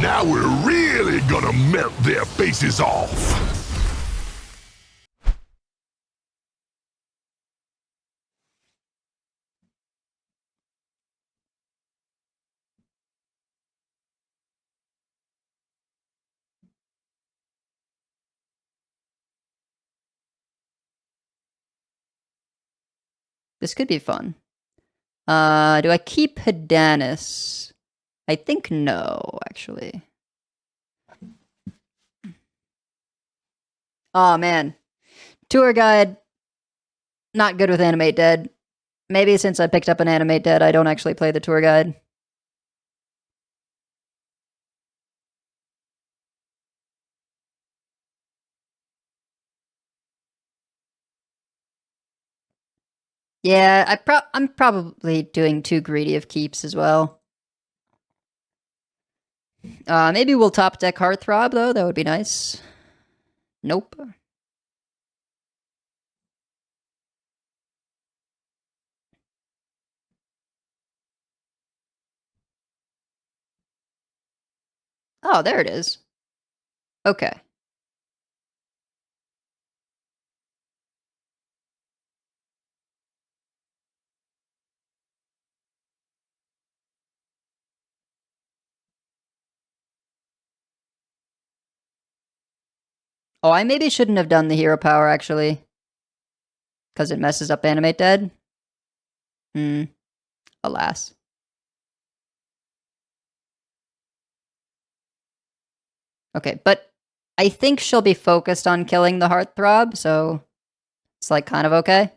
Now we're really gonna melt their faces off. This could be fun. Do I keep Hedanis? I think no, actually. Oh, man. Tour guide. Not good with Animate Dead. Maybe since I picked up an Animate Dead, I don't actually play the tour guide. Yeah, I'm probably doing too greedy of keeps as well. Maybe we'll top deck Heartthrob, though. That would be nice. Nope. Oh, there it is. Okay. Oh, I maybe shouldn't have done the hero power, actually. Because it messes up Animate Dead. Alas. Okay, but I think she'll be focused on killing the Heartthrob, so it's like kind of okay.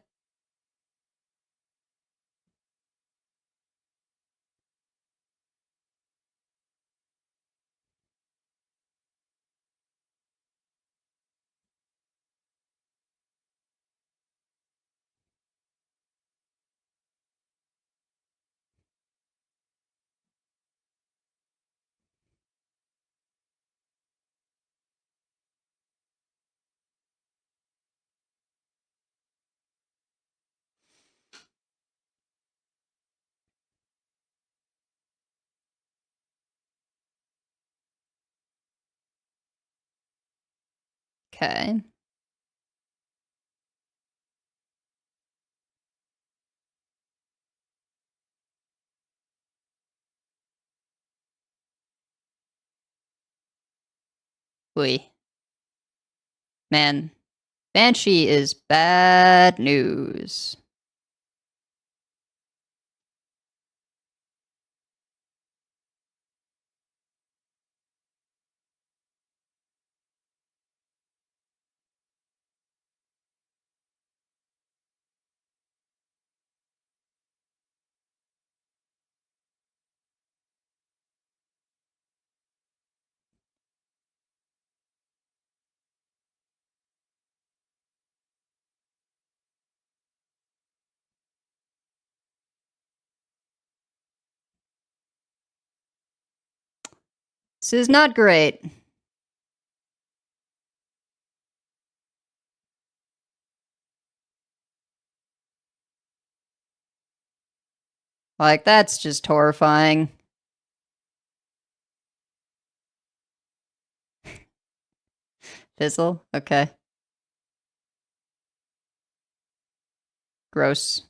Okay. Oy. Man. Banshee is bad news. This is not great. Like, that's just horrifying. Fizzle? Okay. Gross.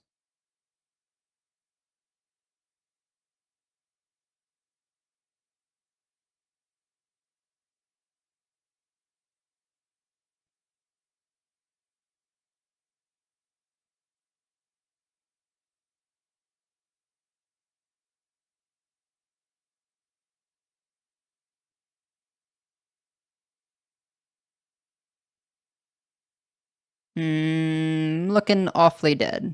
Looking awfully dead.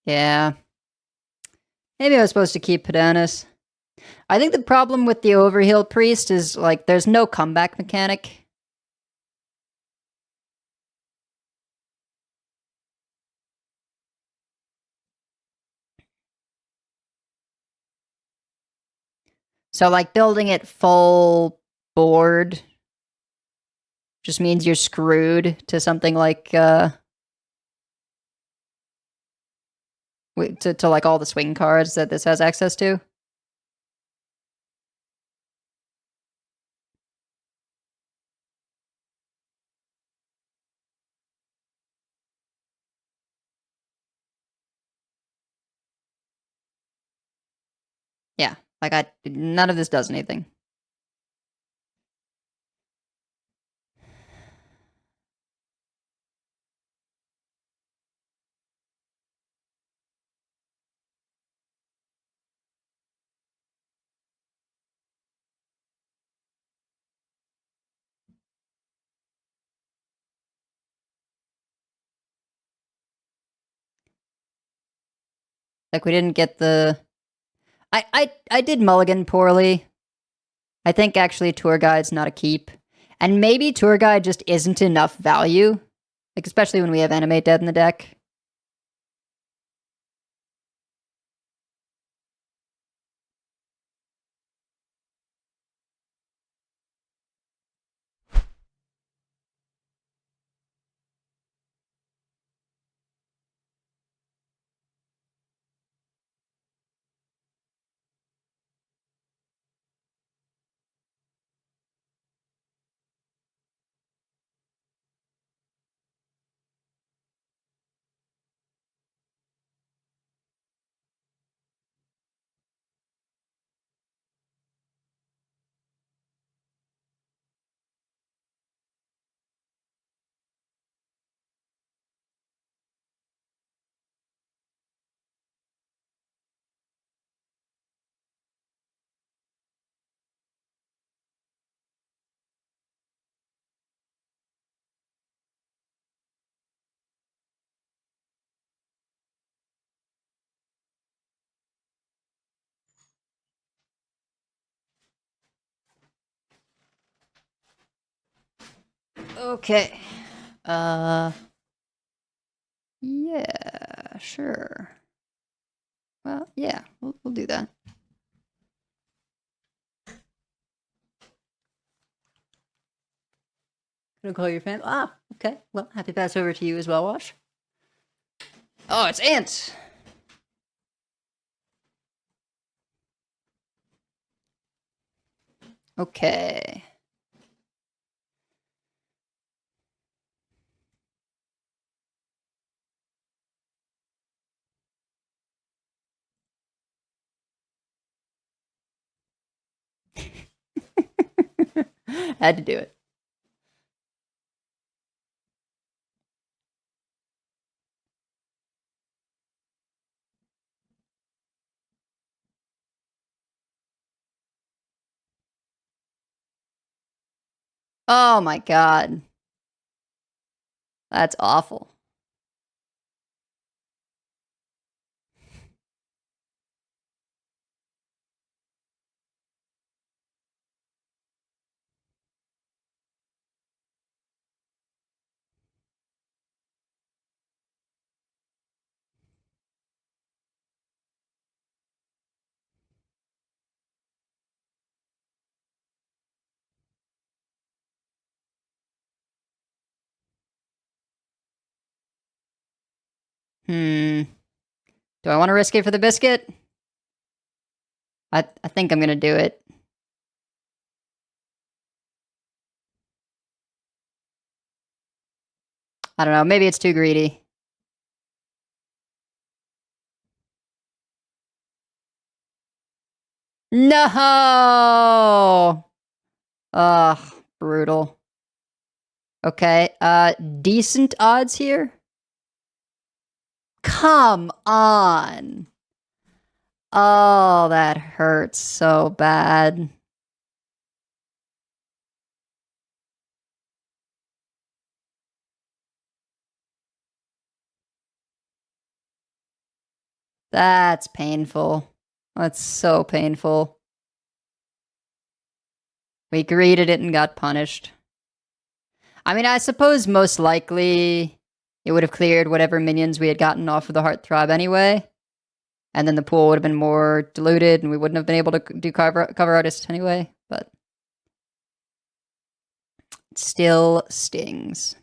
Yeah. Maybe I was supposed to keep Pedanus. I think the problem with the Overheal Priest is, like, there's no comeback mechanic. So, like, building it full board just means you're screwed to something like to like all the swing cards that this has access to. Yeah, like none of this does anything. Like we didn't get the. I did mulligan poorly. I think actually tour guide's not a keep, and maybe tour guide just isn't enough value, like especially when we have animate dead in the deck. Okay. Yeah, sure. Well, yeah, we'll do that. Gonna call your fan. Ah, okay. Well, happy Passover to you as well, Wash. Oh, it's ants. Okay. Had to do it. Oh my god. That's awful. Hmm. Do I want to risk it for the biscuit? I think I'm gonna do it. I don't know. Maybe it's too greedy. No. Ugh, brutal. Okay. Decent odds here. Come on. Oh, that hurts so bad. That's painful. That's so painful. We greeted it and got punished. I mean, I suppose most likely it would have cleared whatever minions we had gotten off of the Heartthrob anyway. And then the pool would have been more diluted and we wouldn't have been able to do cover artists anyway. But still stings.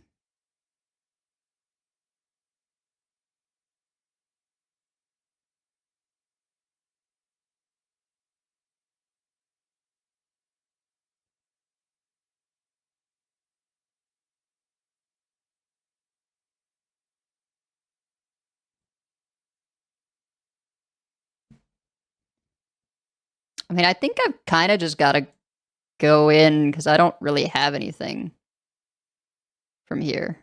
I mean, I think I've kind of just got to go in because I don't really have anything from here.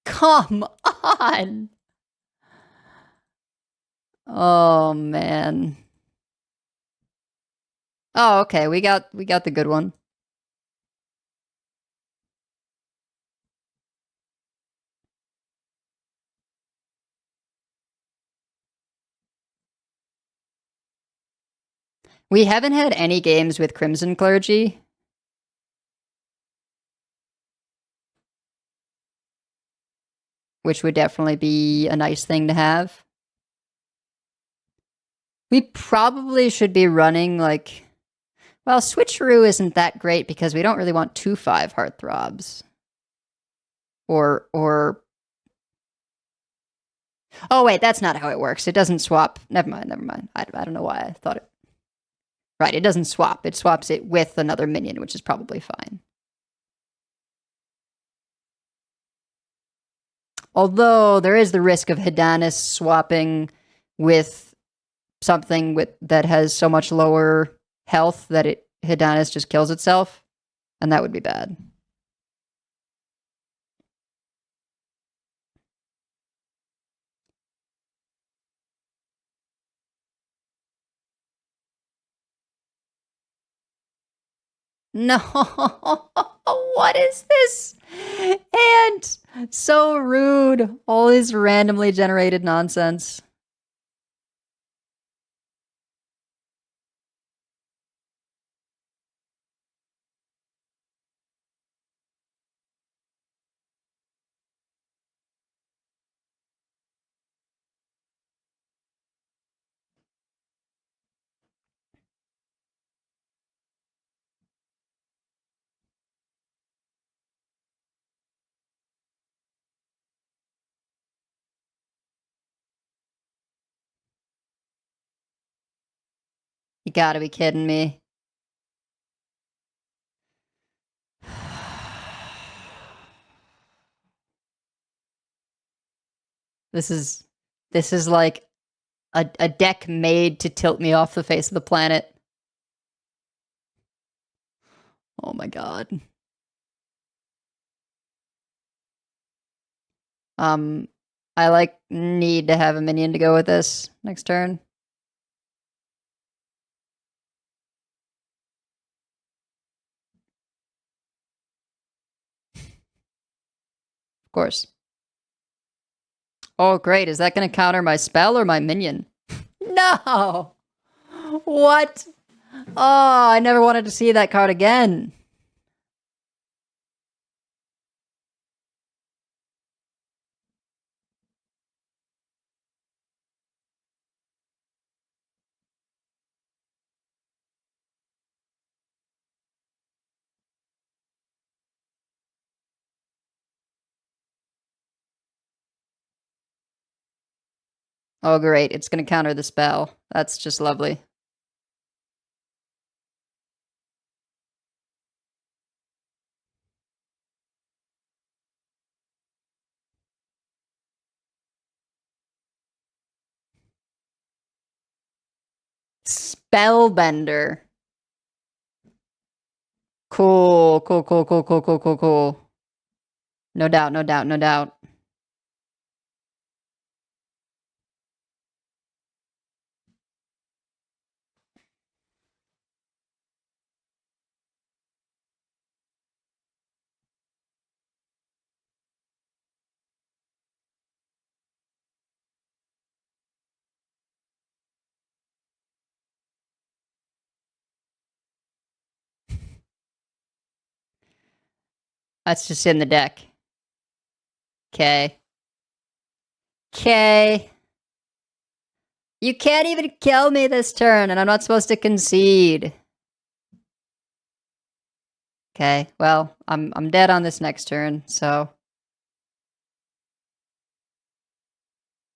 Come on! Oh, man. Oh, okay, we got the good one. We haven't had any games with Crimson Clergy. Which would definitely be a nice thing to have. We probably should be running, like... Well, Switcheroo isn't that great because we don't really want 2/5 Heartthrobs. Or... Oh, wait, that's not how it works. It doesn't swap. Never mind. I don't know why I thought it... Right, it doesn't swap. It swaps it with another minion, which is probably fine. Although, there is the risk of Hidanis swapping with something that has so much lower health that Hidanis just kills itself, and that would be bad. No, what is this? And so rude. All this randomly generated nonsense. You gotta be kidding me. This is like a deck made to tilt me off the face of the planet. Oh my god. I like need to have a minion to go with this next turn. Of course. Oh, great. Is that going to counter my spell or my minion? No! What? Oh, I never wanted to see that card again. Oh, great. It's going to counter the spell. That's just lovely. Spellbender. Cool. No doubt. That's just in the deck. Okay. Okay. You can't even kill me this turn, and I'm not supposed to concede. Okay, well, I'm dead on this next turn, so...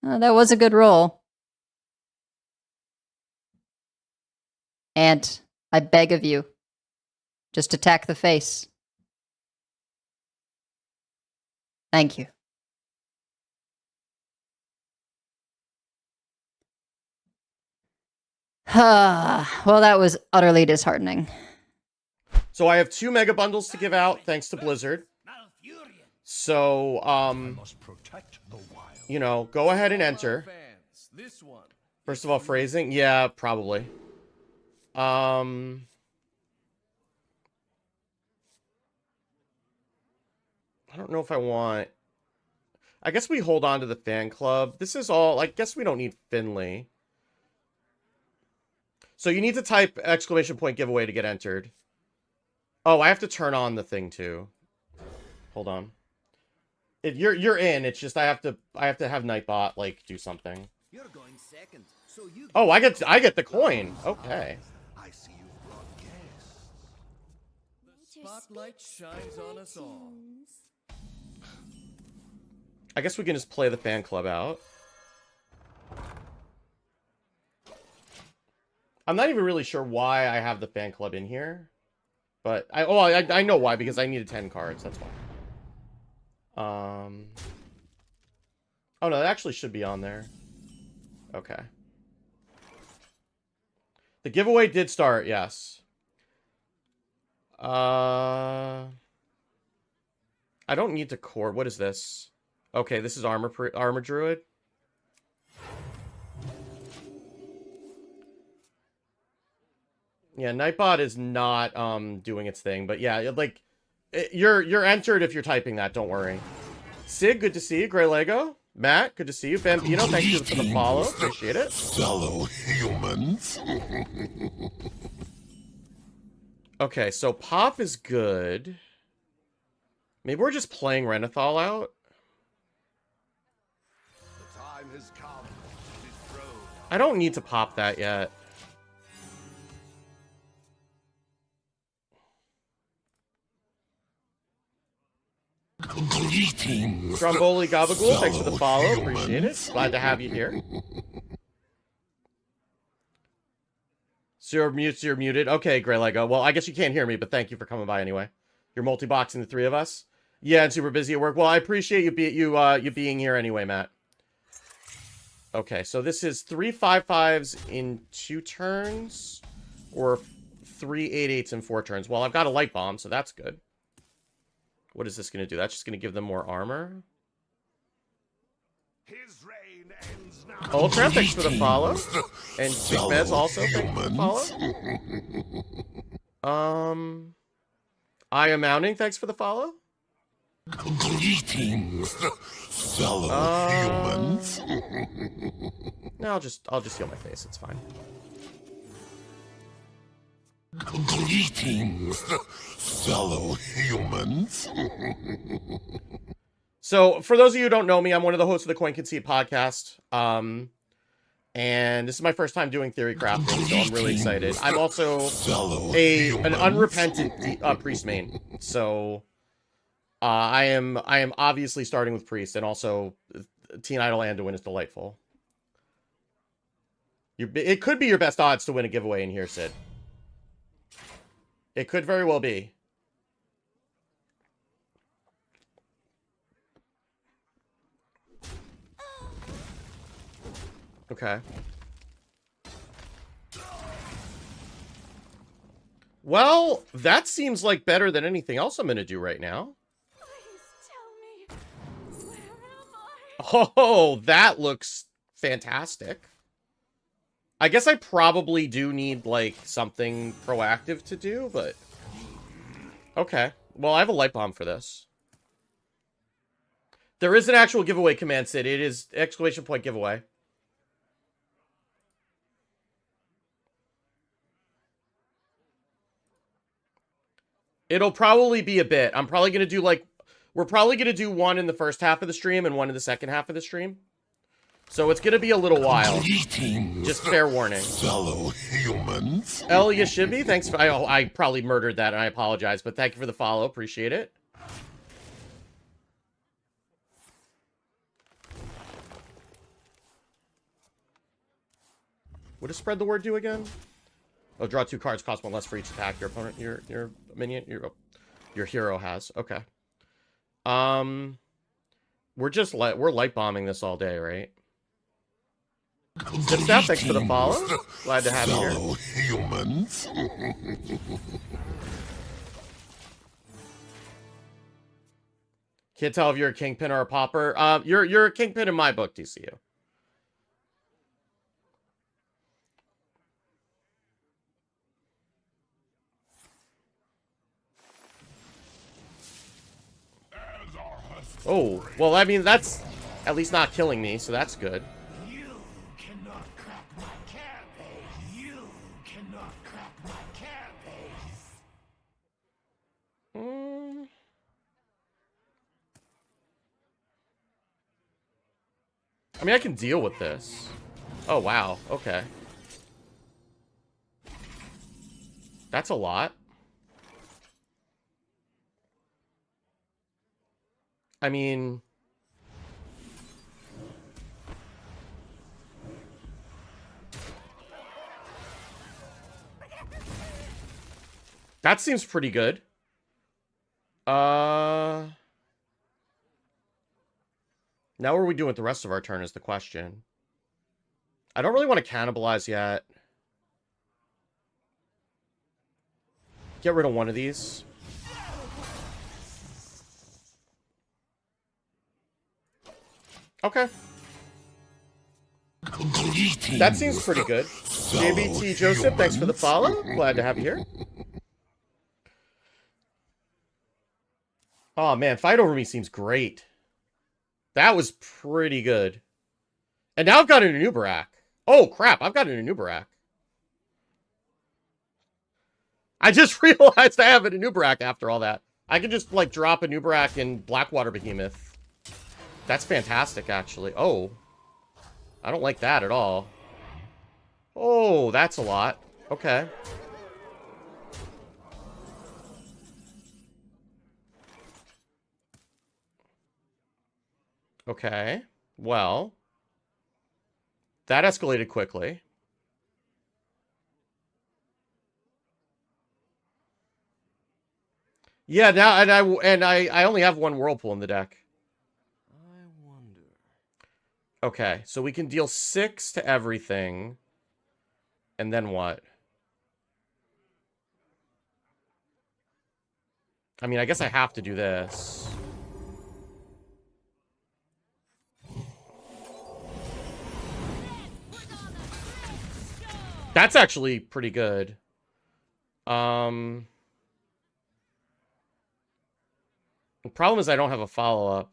that was a good roll. And I beg of you, just attack the face. Thank you. Well, that was utterly disheartening. So I have 2 mega bundles to give out, thanks to Blizzard. So, you know, go ahead and enter. First of all, phrasing? Yeah, probably. I don't know if I want... I guess we hold on to the fan club. This is all... I guess we don't need Finley. So you need to type exclamation point giveaway to get entered. Oh, I have to turn on the thing too. Hold on. You're in. It's just I have to have Nightbot like do something. You're going second, so you oh, I get the coin. Okay. I see you broadcast. The spotlight shines on us all. I guess we can just play the fan club out. I'm not even really sure why I have the fan club in here. But I know why, because I needed 10 cards, that's why. Oh no, that actually should be on there. Okay. The giveaway did start, yes. I don't need to core. What is this? Okay, this is armor druid. Yeah, Nightbot is not doing its thing, but yeah, like you're entered if you're typing that. Don't worry. Sig, good to see you. Gray Lego, Matt, good to see you. Bambino, thank you for the follow. Appreciate it. Fellow humans. Okay, so Pop is good. Maybe we're just playing Renathal out. The time has come. I don't need to pop that yet. Greetings. Stromboli Gabagool, thanks for the follow. Appreciate it. Glad to have you here. You're muted. Okay, Grey Lego. Well, I guess you can't hear me, but thank you for coming by anyway. You're multi-boxing the 3 of us. Yeah, and super busy at work. Well, I appreciate you being here anyway, Matt. Okay, so this is 3 5/5s in 2 turns, or 3 8/8s in 4 turns. Well, I've got a light bomb, so that's good. What is this going to do? That's just going to give them more armor. His reign ends now. Ultra, thanks for the follow. And Big Mez also, thanks for the follow. I am mounting, thanks for the follow. Greetings, fellow humans. No, I'll just heal my face, it's fine. Greetings, fellow humans. So, for those of you who don't know me, I'm one of the hosts of the Coin Concede podcast. And this is my first time doing Theorycrafting, so I'm really excited. I'm also an unrepentant priest main, so I am obviously starting with priest, and also Teen Idol Anduin is delightful. It could be your best odds to win a giveaway in here, Sid. It could very well be. Okay. Well, that seems like better than anything else I'm going to do right now. Please tell me, where am I? Oh, that looks fantastic. I guess I probably do need, like, something proactive to do, but... Okay. Well, I have a light bomb for this. There is an actual giveaway command, Sid. It is exclamation point giveaway. It'll probably be a bit. I'm probably going to do, like... We're probably going to do one in the first half of the stream and one in the second half of the stream. So it's going to be a little while. Just fair warning. Fellow humans. El Yashibi, thanks for... I probably murdered that, and I apologize, but thank you for the follow. Appreciate it. What does spread the word do again? Oh, draw 2 cards, cost 1 less for each attack your opponent, your minion, your hero has. Okay. We're light bombing this all day, right? Zip Zap, thanks for the follow. Glad to have you here. Fellow humans. Can't tell if you're a kingpin or a pauper. You're a kingpin in my book, DCU. Oh, well, I mean, that's at least not killing me, so that's good. You cannot crack my carapace. You cannot crack my carapace. I mean, I can deal with this. Oh, wow. Okay. That's a lot. I mean... That seems pretty good. Now what are we doing with the rest of our turn is the question. I don't really want to cannibalize yet. Get rid of one of these. Okay. That seems pretty good. JBT Joseph, thanks for the follow. Glad to have you here. Oh man, Fight Over Me seems great. That was pretty good. And now I've got an Anubarak. Oh crap, I've got an Anubarak. I just realized I have an Anubarak after all that. I could just like drop a Anubarak in Blackwater Behemoth. That's fantastic, actually. Oh. I don't like that at all. Oh, that's a lot. Okay. Okay. Well. That escalated quickly. Yeah, now and I only have one Whirlpool in the deck. Okay, so we can deal 6 to everything. And then what? I mean, I guess I have to do this. That's actually pretty good. The problem is I don't have a follow-up.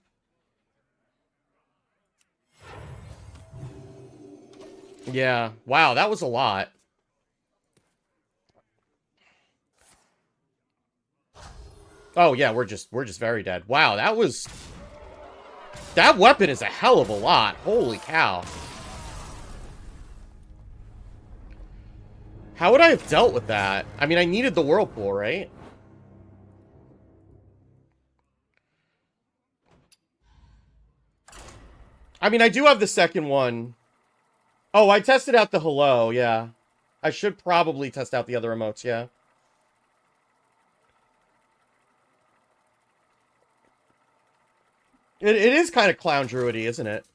Yeah. Wow, that was a lot. Oh yeah, we're just very dead. Wow, that weapon is a hell of a lot. Holy cow. How would I have dealt with that? I mean, I needed the Whirlpool, right? I mean, I do have the second one. Oh, I tested out the hello, yeah. I should probably test out the other emotes, yeah. It is kind of clown druidy, isn't it?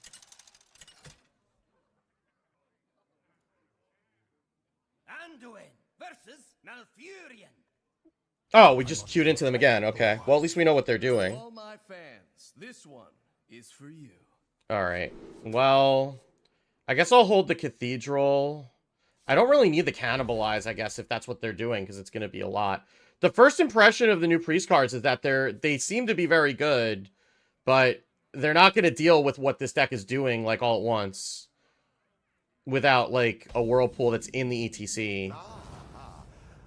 Anduin versus Malfurion. Oh, we just queued into them again. Okay. Well, at least we know what they're doing. All my fans, this one is for you. All right. Well, I guess I'll hold the cathedral. I don't really need the cannibalize, I guess, if that's what they're doing, because it's going to be a lot. The first impression of the new priest cards is that they seem to be very good, but they're not going to deal with what this deck is doing, like, all at once. Without, like, a Whirlpool that's in the ETC.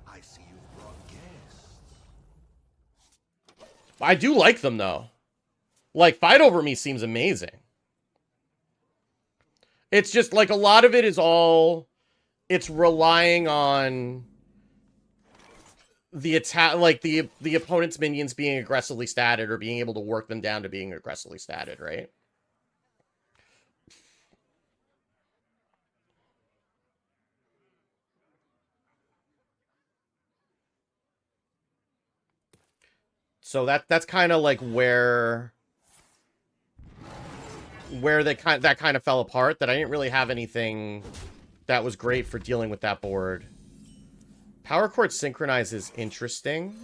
I see you've brought guests. I do like them, though. Like, Fight Over Me seems amazing. It's just, like, a lot of it is all... It's relying on the attack, like, the opponent's minions being aggressively statted or being able to work them down to being aggressively statted, right? So that's kind of like where that kind of fell apart, that I didn't really have anything that was great for dealing with that board. Power Chord Synchronize is interesting.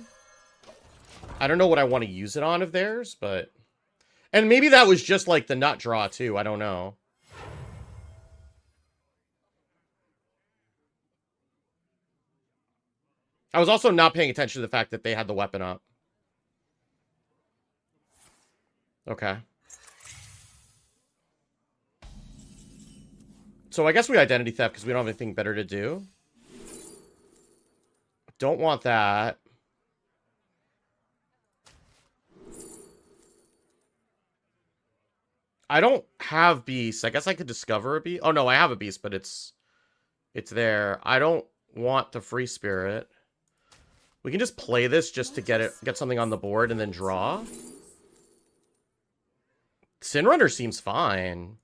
I don't know what I want to use it on of theirs, but... And maybe that was just like the nut draw too, I don't know. I was also not paying attention to the fact that they had the weapon up. Okay. So I guess we identity theft because we don't have anything better to do. Don't want that. I don't have beasts. I guess I could discover a beast. Oh no, I have a beast, but it's there. I don't want the free spirit. We can just play this just to get something on the board and then draw. Sin Runner seems fine.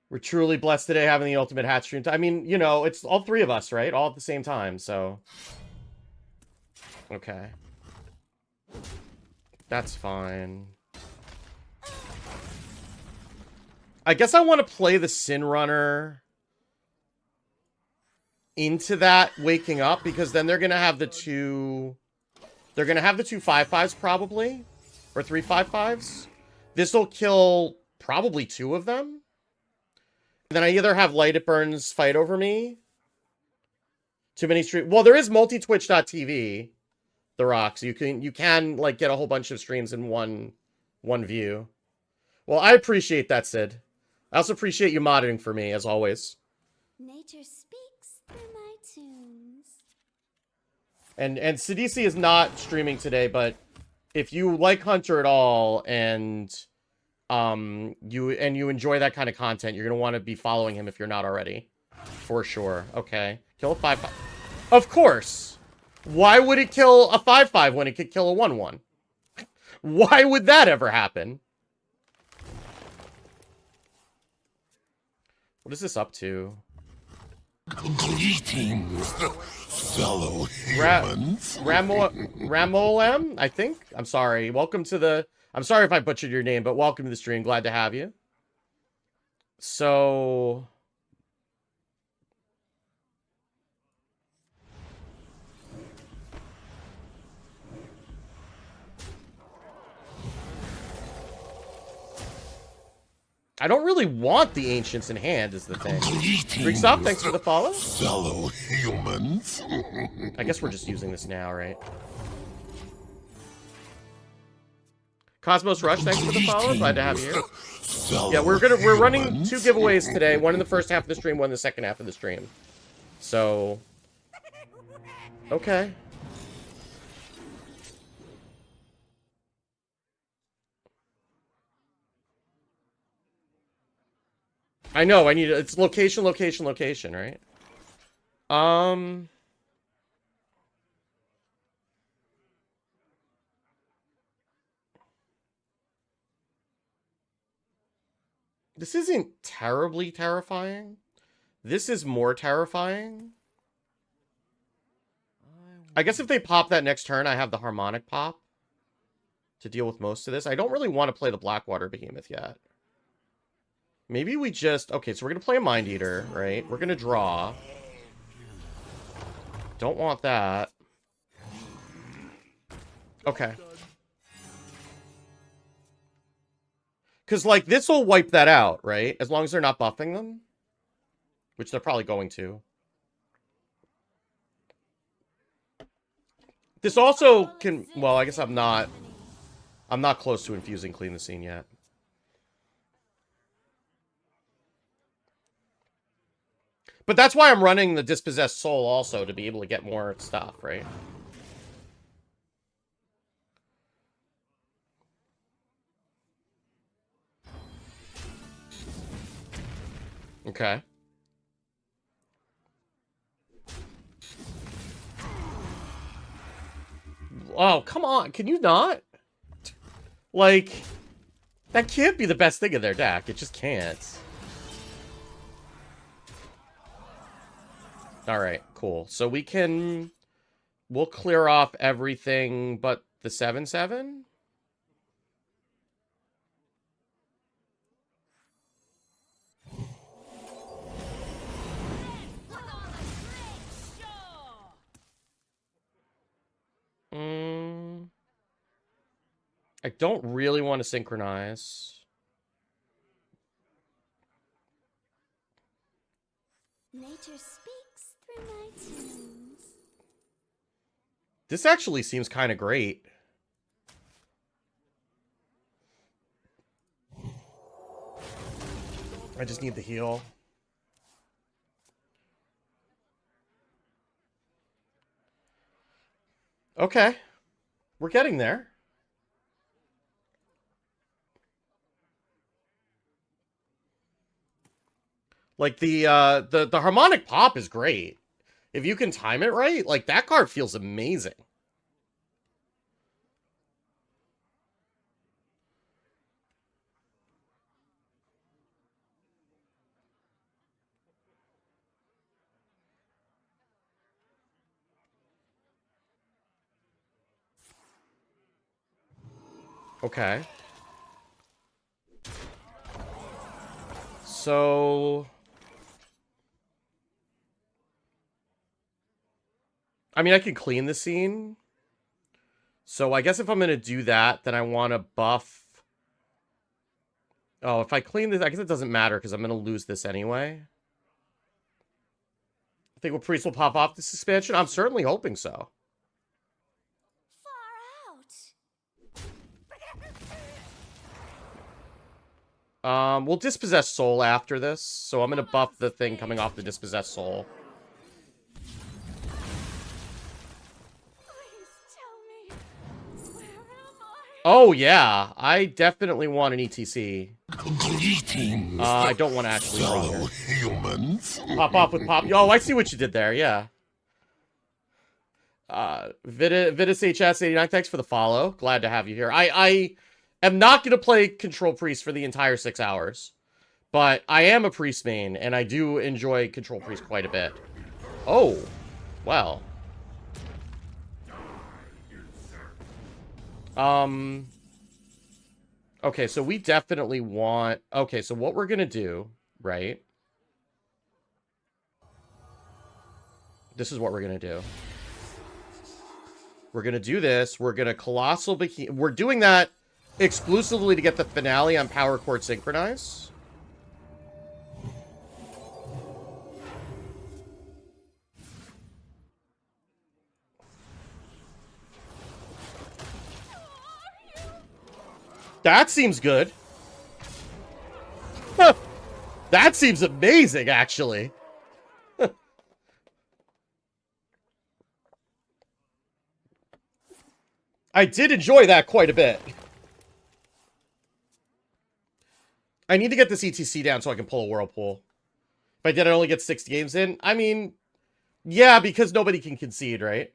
We're truly blessed today having the ultimate hat stream. I mean, you know, it's all three of us, right? All at the same time, so... Okay. That's fine. I guess I want to play the Sin Runner into that waking up, because then they're going to have the two... They're going to have the two 5/5s probably. Or 3 5/5s. This will kill probably 2 of them. And then I either have Light It Burns Fight Over Me. Too many streams. Well, there is multi-twitch.tv. The Rocks. You can like get a whole bunch of streams in one view. Well, I appreciate that, Sid. I also appreciate you modding for me, as always. Nature speaks through my tunes. And Sidisi is not streaming today, but if you like Hunter at all and you enjoy that kind of content, you're gonna want to be following him if you're not already. For sure. Okay. Kill a 5/5. Of course! Why would it kill a 5/5 when it could kill a 1/1? Why would that ever happen? What is this up to? Greetings, fellow humans. Ramolem, I think? I'm sorry. Welcome to the... I'm sorry if I butchered your name, but welcome to the stream. Glad to have you. So... I don't really want the Ancients in hand, is the thing. Freaksoft, thanks for the follow. Fellow humans. I guess we're just using this now, right? Cosmos Rush, thanks for the follow. Glad to have you here. Yeah, we're running 2 giveaways today. One in the first half of the stream, one in the second half of the stream. So... Okay. I know, I need... It's location, location, location, right? This isn't terribly terrifying. This is more terrifying. I guess if they pop that next turn, I have the Harmonic Pop to deal with most of this. I don't really want to play the Blackwater Behemoth yet. Maybe we just... Okay, so we're going to play a Mind Eater, right? We're going to draw. Don't want that. Okay. Because, like, this will wipe that out, right? As long as they're not buffing them. Which they're probably going to. This also can... Well, I guess I'm not close to infusing Clean the Scene yet. But that's why I'm running the Dispossessed Soul also, to be able to get more stuff, right? Okay. Oh, come on. Can you not? Like, that can't be the best thing in their deck. It just can't. Alright, cool. So we can... We'll clear off everything but the 7/7? I don't really want to synchronize. Nature speaks through my tunes. This actually seems kind of great. I just need the heal. Okay. We're getting there. Like, the harmonic pop is great. If you can time it right, like, that card feels amazing. Okay. So... I mean, I can clean the scene. So I guess if I'm going to do that, then I want to buff... Oh, if I clean this, I guess it doesn't matter because I'm going to lose this anyway. I think what Priest will pop off this expansion? I'm certainly hoping so. Far out. We'll Dispossess Soul after this, so I'm going to buff the thing coming off the Dispossess Soul. Please tell me. Where am I? Oh, yeah. I definitely want an ETC. Greetings, I don't want to actually run fellow her. humans. Pop off with pop. Oh, I see what you did there, yeah. Vitus HS89, thanks for the follow. Glad to have you here. I am not going to play Control Priest for the entire 6 hours. But I am a Priest main, and I do enjoy Control Priest quite a bit. Oh, well. Okay, so we definitely want... Okay, so what we're going to do, right? This is what we're going to do. We're going to do this. We're going to Colossal Behemoth. We're doing that exclusively to get the finale on Power Chord Synchronize. That seems good. That seems amazing, actually. I did enjoy that quite a bit. I need to get this ETC down so I can pull a Whirlpool. If I did, I'd only get 6 games in. I mean, yeah, because nobody can concede, right?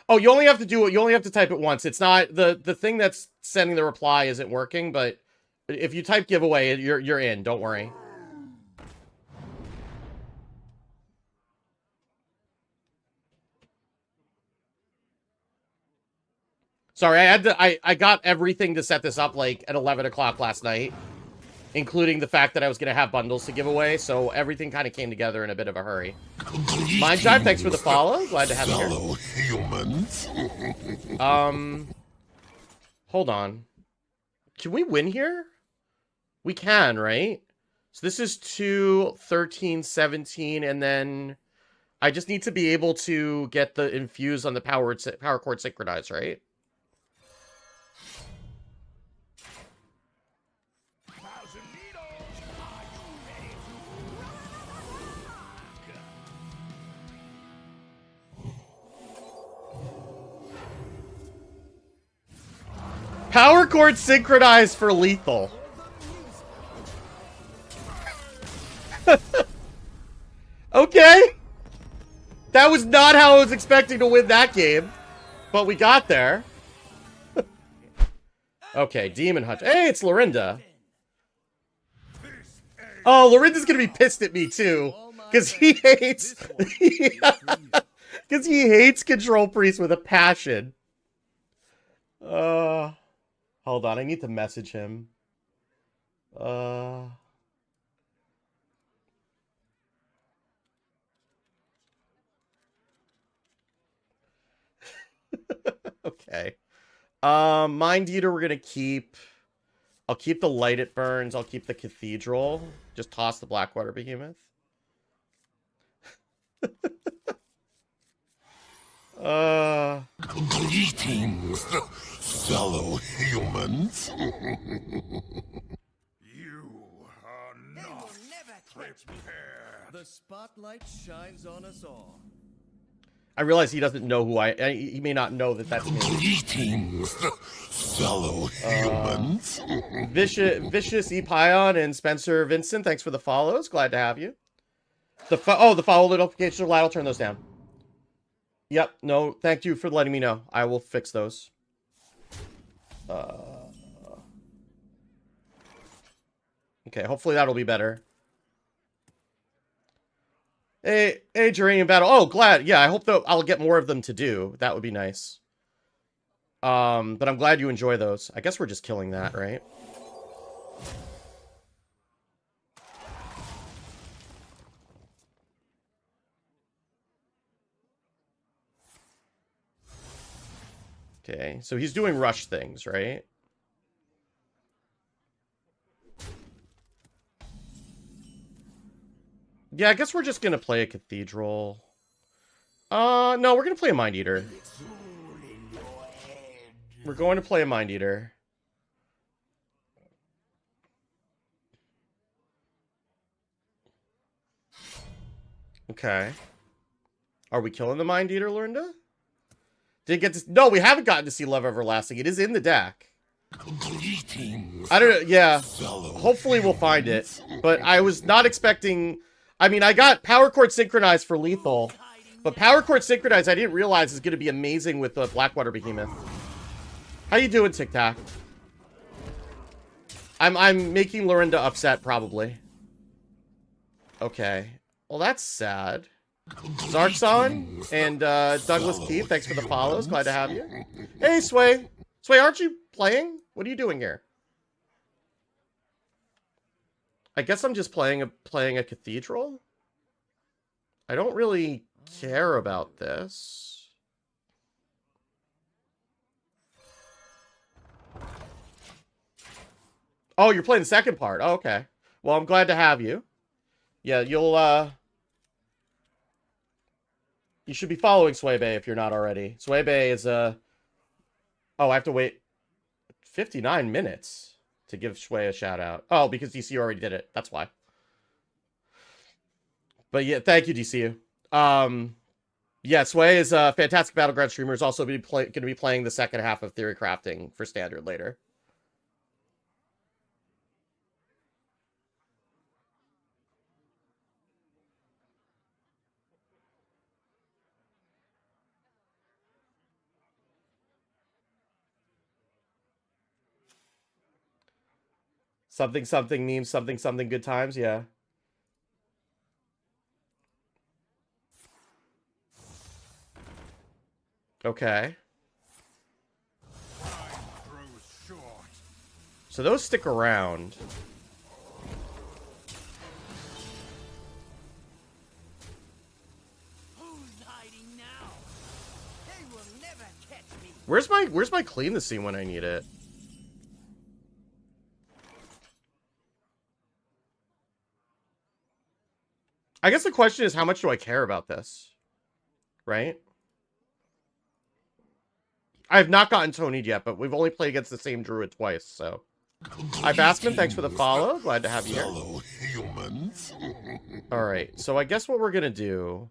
Oh, you only have to do it. You only have to type it once. It's not the thing that's sending the reply isn't working, but if you type giveaway, you're in. Don't worry. Sorry, I got everything to set this up like at 11 o'clock last night, including the fact that I was going to have bundles to give away, so everything kind of came together in a bit of a hurry. Mind Jive, thanks for the follow. Glad to have you here. Fellow humans. Hold on. Can we win here? We can, right? So this is 2, 13, 17, and then I just need to be able to get the infuse on the power chord synchronize, right? Power chord synchronized for lethal. Okay. That was not how I was expecting to win that game. But we got there. Okay, Demon Hunter. Hey, it's Lorinda. Oh, Lorinda's gonna be pissed at me too. Because he hates... Because he hates Control Priest with a passion. Hold on, I need to message him. Okay. Mind Eater we're gonna keep. I'll keep the Light It Burns. I'll keep the Cathedral. Just toss the Blackwater Behemoth. Greetings, fellow humans. You are not prepared. The spotlight shines on us all. I realize he doesn't know who he may not know that that's me. Greetings, fellow humans. Vicious Epion and Spencer Vincent, thanks for the follows. Glad to have you. The follow notifications are loud. I'll turn those down. Yep, no, thank you for letting me know. I will fix those. Okay, hopefully that'll be better. Hey, Geranium Battle. Oh, glad. Yeah, I hope that I'll get more of them to do. That would be nice. But I'm glad you enjoy those. I guess we're just killing that, right? Okay, so he's doing rush things, right? Yeah, I guess we're just gonna play a Cathedral. No, we're gonna play a Mind Eater. We're going to play a Mind Eater. Okay. Are we killing the Mind Eater, Lorinda? Did get to... No, we haven't gotten to see Love Everlasting. It is in the deck. I don't know. Yeah. Hopefully we'll find it. But I was not expecting... I mean, I got Power Chord Synchronized for lethal. But Power Chord Synchronized, I didn't realize is going to be amazing with the Blackwater Behemoth. How you doing, Tic Tac? I'm making Lorinda upset, probably. Okay. Well, that's sad. Zarkson and Douglas Keith, thanks for the follows. Glad to have you. Hey, Sway. Sway, aren't you playing? What are you doing here? I guess I'm just playing a Cathedral. I don't really care about this. Oh, you're playing the second part. Oh, okay. Well, I'm glad to have you. Yeah, you should be following Swaybe if you're not already. Swaybe is Oh, I have to wait 59 minutes to give Sway a shout out. Oh, because DCU already did it. That's why. But yeah, thank you, DCU. Yeah, Sway is a fantastic Battleground streamer. Is also going to be playing the second half of Theorycrafting for Standard later. Something something memes, something something good times, yeah. Okay. So those stick around. Who's hiding now? They will never catch me. Where's my clean the scene when I need it? I guess the question is, how much do I care about this? Right? I have not gotten Tony'd yet, but we've only played against the same druid twice, so. Hi, Bassman, thanks for the follow. Glad to have you here. Alright, so I guess what we're gonna do...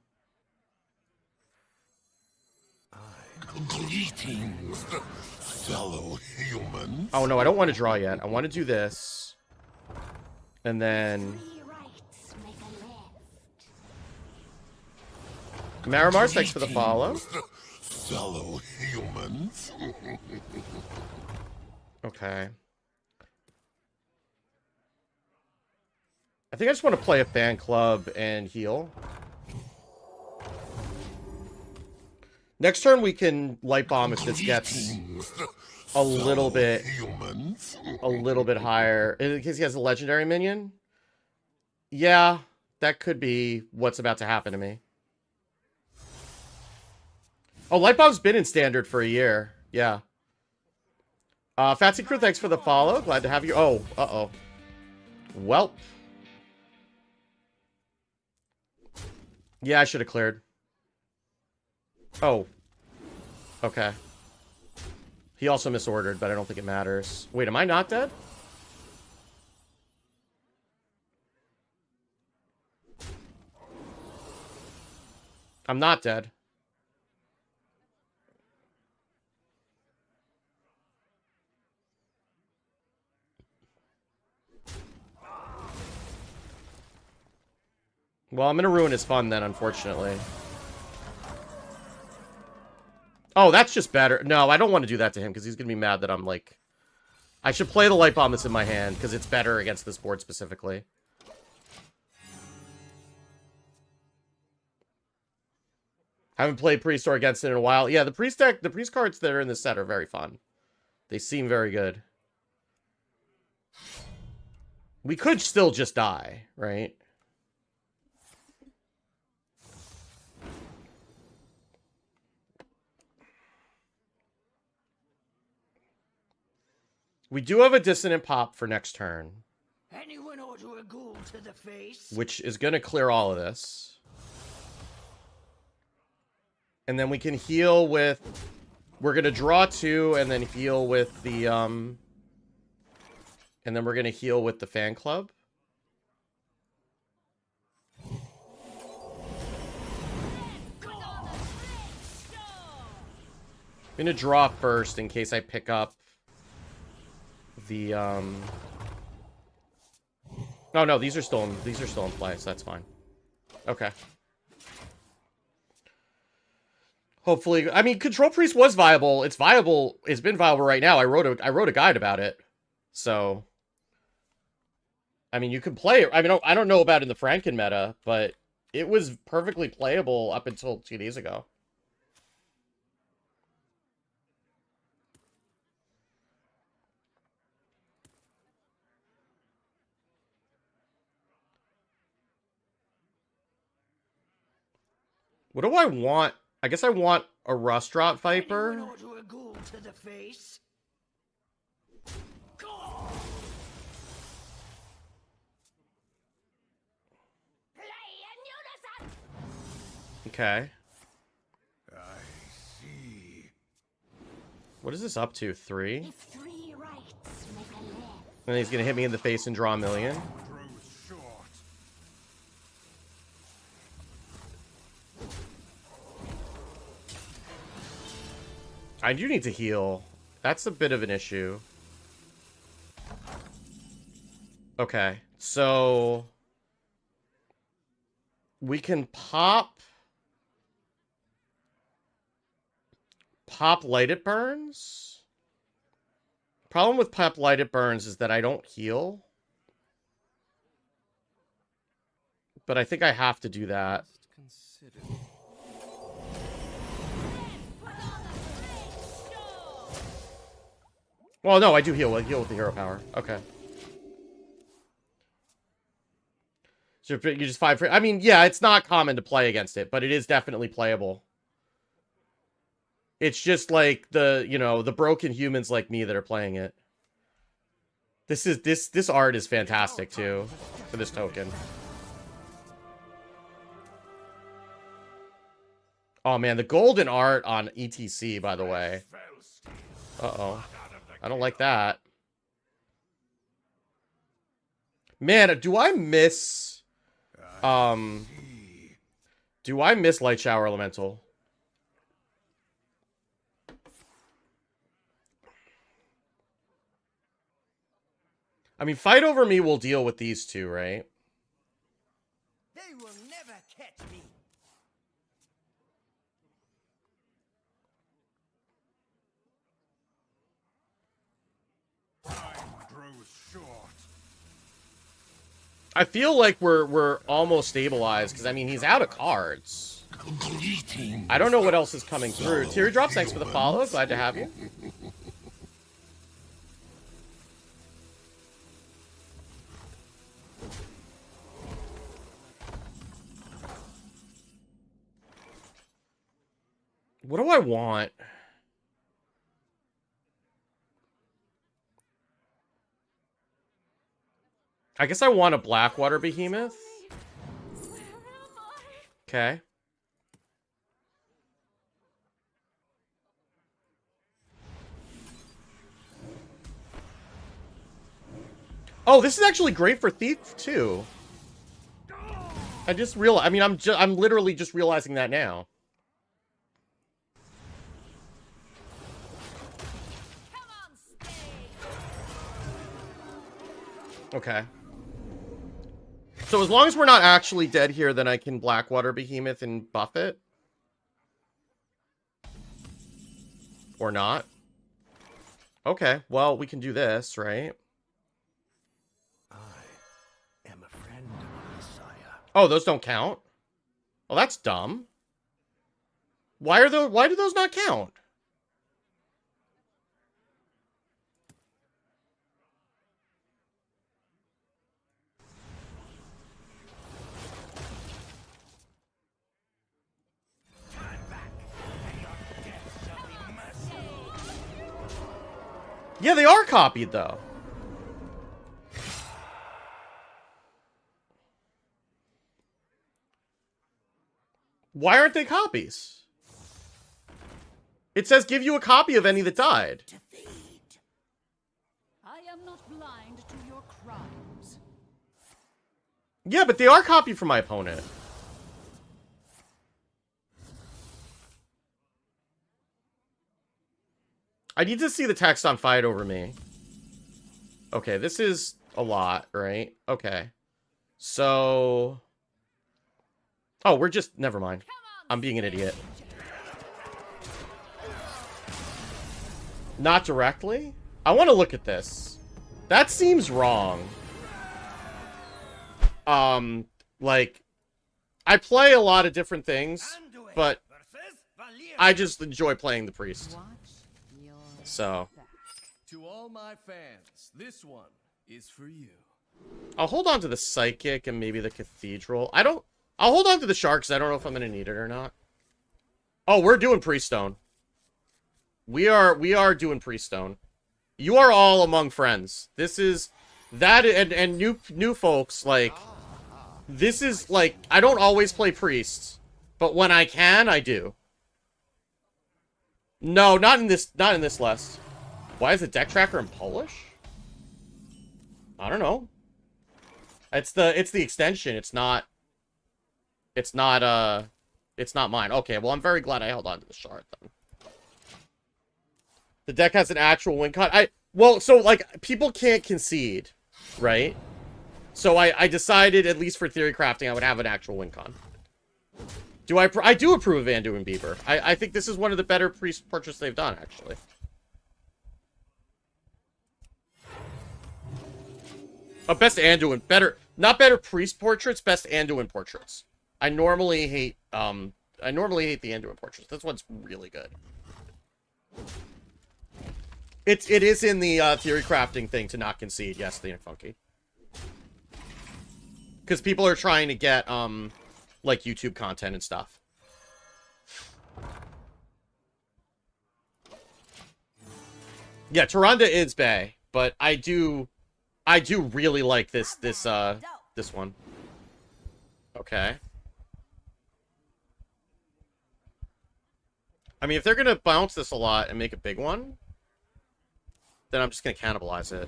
Greetings, fellow humans. Oh, no, I don't want to draw yet. I want to do this. And then... Three rights make a left. Marimars, thanks for the follow. Fellow humans. Okay. I think I just want to play a fan club and heal. Next turn we can light bomb if this gets a little bit higher. In case he has a legendary minion. Yeah, that could be what's about to happen to me. Oh, light bomb's been in standard for a year. Yeah. Fatsy Crew, thanks for the follow. Glad to have you. Oh, uh-oh. Welp. Yeah, I should have cleared. Oh. Okay. He also misordered, but I don't think it matters. Wait, am I not dead? I'm not dead. Well, I'm gonna ruin his fun then, unfortunately. Oh, that's just better. No, I don't want to do that to him, because he's gonna be mad that I'm, like... I should play the light bomb that's in my hand, because it's better against this board specifically. Haven't played Priest or against it in a while. Yeah, the Priest deck, the Priest cards that are in this set are very fun. They seem very good. We could still just die, right? We do have a Dissonant Pop for next turn. Anyone order a ghoul to the face? Which is going to clear all of this. And then we can heal with... We're going to draw 2 and then heal with the... And then we're going to heal with the fan club. I'm going to draw first in case I pick up the... Oh no, these are still in play, so that's fine. Okay. Hopefully, I mean, Control Priest was viable. It's viable. It's been viable right now. I wrote a guide about it. So, I mean, you can play it. I mean, I don't know about in the Franken meta, but it was perfectly playable up until 2 days ago. What do I want? I guess I want a Rustrot Viper. Anyone order a ghoul to the face? Okay. I see. What is this up to? 3? If three rights make a left. And he's gonna hit me in the face and draw a million. Throws short. I do need to heal. That's a bit of an issue. Okay, so... We can pop Light It Burns? Problem with pop Light It Burns is that I don't heal. But I think I have to do that. Well, no, I do heal. I heal with the hero power. Okay. So you just 5 free. I mean, yeah, it's not common to play against it, but it is definitely playable. It's just like the, you know, the broken humans like me that are playing it. This art is fantastic too for this token. Oh man, the golden art on ETC, by the way. Uh-oh. I don't like that. Man, do I miss Light Shower Elemental? I mean, fight over me will deal with these two, right? They will never catch me. Time grows short. I feel like we're almost stabilized, because, I mean, he's out of cards. Completing. I don't know what else is coming through. Teardrops, thanks for the follow. Glad to have you. What do I want? I guess I want a Blackwater Behemoth. Okay. Oh, this is actually great for Thief too. I just realized. I mean, I'm literally just realizing that now. Okay. So as long as we're not actually dead here, then I can Blackwater Behemoth and buff it. Or not. Okay, well, we can do this, right? I am a friend of Messiah. Oh, those don't count? Well, that's dumb. Why do those not count? Yeah, they are copied, though. Why aren't they copies? It says give you a copy of any that died. I am not blind to your crimes. Yeah, but they are copied from my opponent. I need to see the text on Fight Over Me. Okay, this is a lot, right? Okay. So... Oh, we're just... Never mind. I'm being an idiot. Not directly? I want to look at this. That seems wrong. Like... I play a lot of different things, but I just enjoy playing the priest. So... To all my fans, this one is for you. I'll hold on to the Psychic and maybe the Cathedral. I'll hold on to the Sharks. I don't know if I'm going to need it or not. Oh, we're doing Prieststone. We are doing Prieststone. You are all among friends. This is... That and new folks, like... This is, like... I don't always play Priests. But when I can, I do. No, not in this list. Why is the deck tracker in Polish? I don't know. It's the extension. It's not mine. Okay, well, I'm very glad I held on to the shard then. The deck has an actual win con. Well, so like people can't concede, right? So I decided, at least for Theorycrafting, I would have an actual win con. I do approve of Anduin Bieber. I think this is one of the better priest portraits they've done, actually. Best Anduin. Not better priest portraits, best Anduin portraits. I normally hate the Anduin portraits. This one's really good. It is in the Theorycrafting thing to not concede. Yes, the funky. Because people are trying to get like YouTube content and stuff. Yeah, Tyrande is bae, but I do really like this one. Okay. I mean, if they're gonna bounce this a lot and make a big one, then I'm just gonna cannibalize it.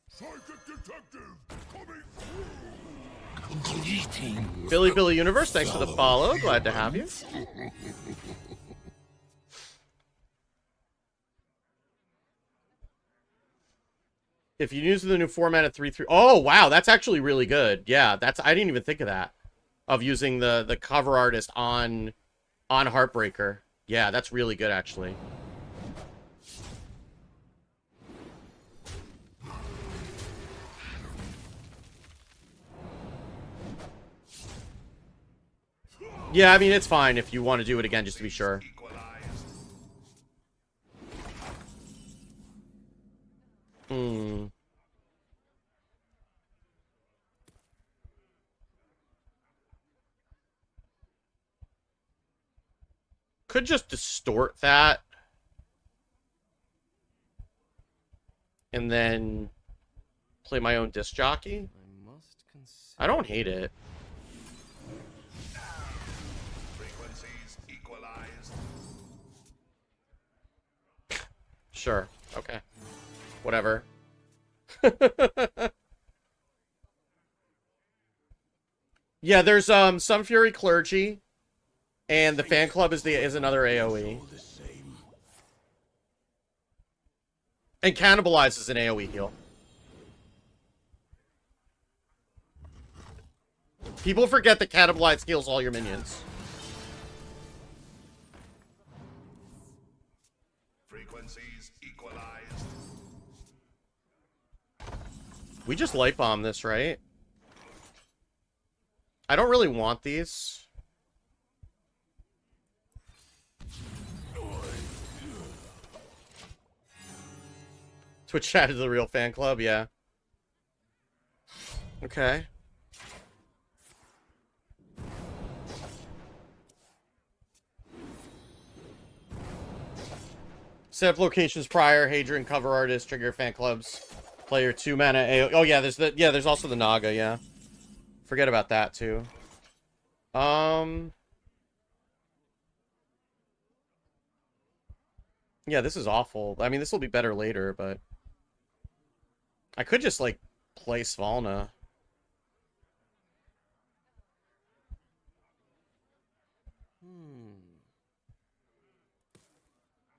Psychic detective coming through. Greetings. Billy Universe, thanks for the follow. Glad to have you. If you use the new format at 3-3, oh wow, that's actually really good. Yeah, I didn't even think of that. Of using the cover artist on Heartbreaker. Yeah, that's really good actually. Yeah, I mean, it's fine if you want to do it again just to be sure. Hmm. Could just distort that. And then play my own disc jockey. I don't hate it. Frequencies equalized. Sure. Okay. Whatever. Yeah, there's some Fury Clergy, and the fan club is another AoE. And Cannibalize is an AoE heal. People forget that Cannibalize heals all your minions. Frequencies equalized. We just light bomb this, right? I don't really want these. Twitch chat is the real fan club, yeah. Okay. Set up locations prior, Hadrian cover artist, trigger fan clubs, player 2 mana AO. Oh yeah, there's also the Naga, yeah. Forget about that too. Yeah, this is awful. I mean, this will be better later, but I could just like play Svalna.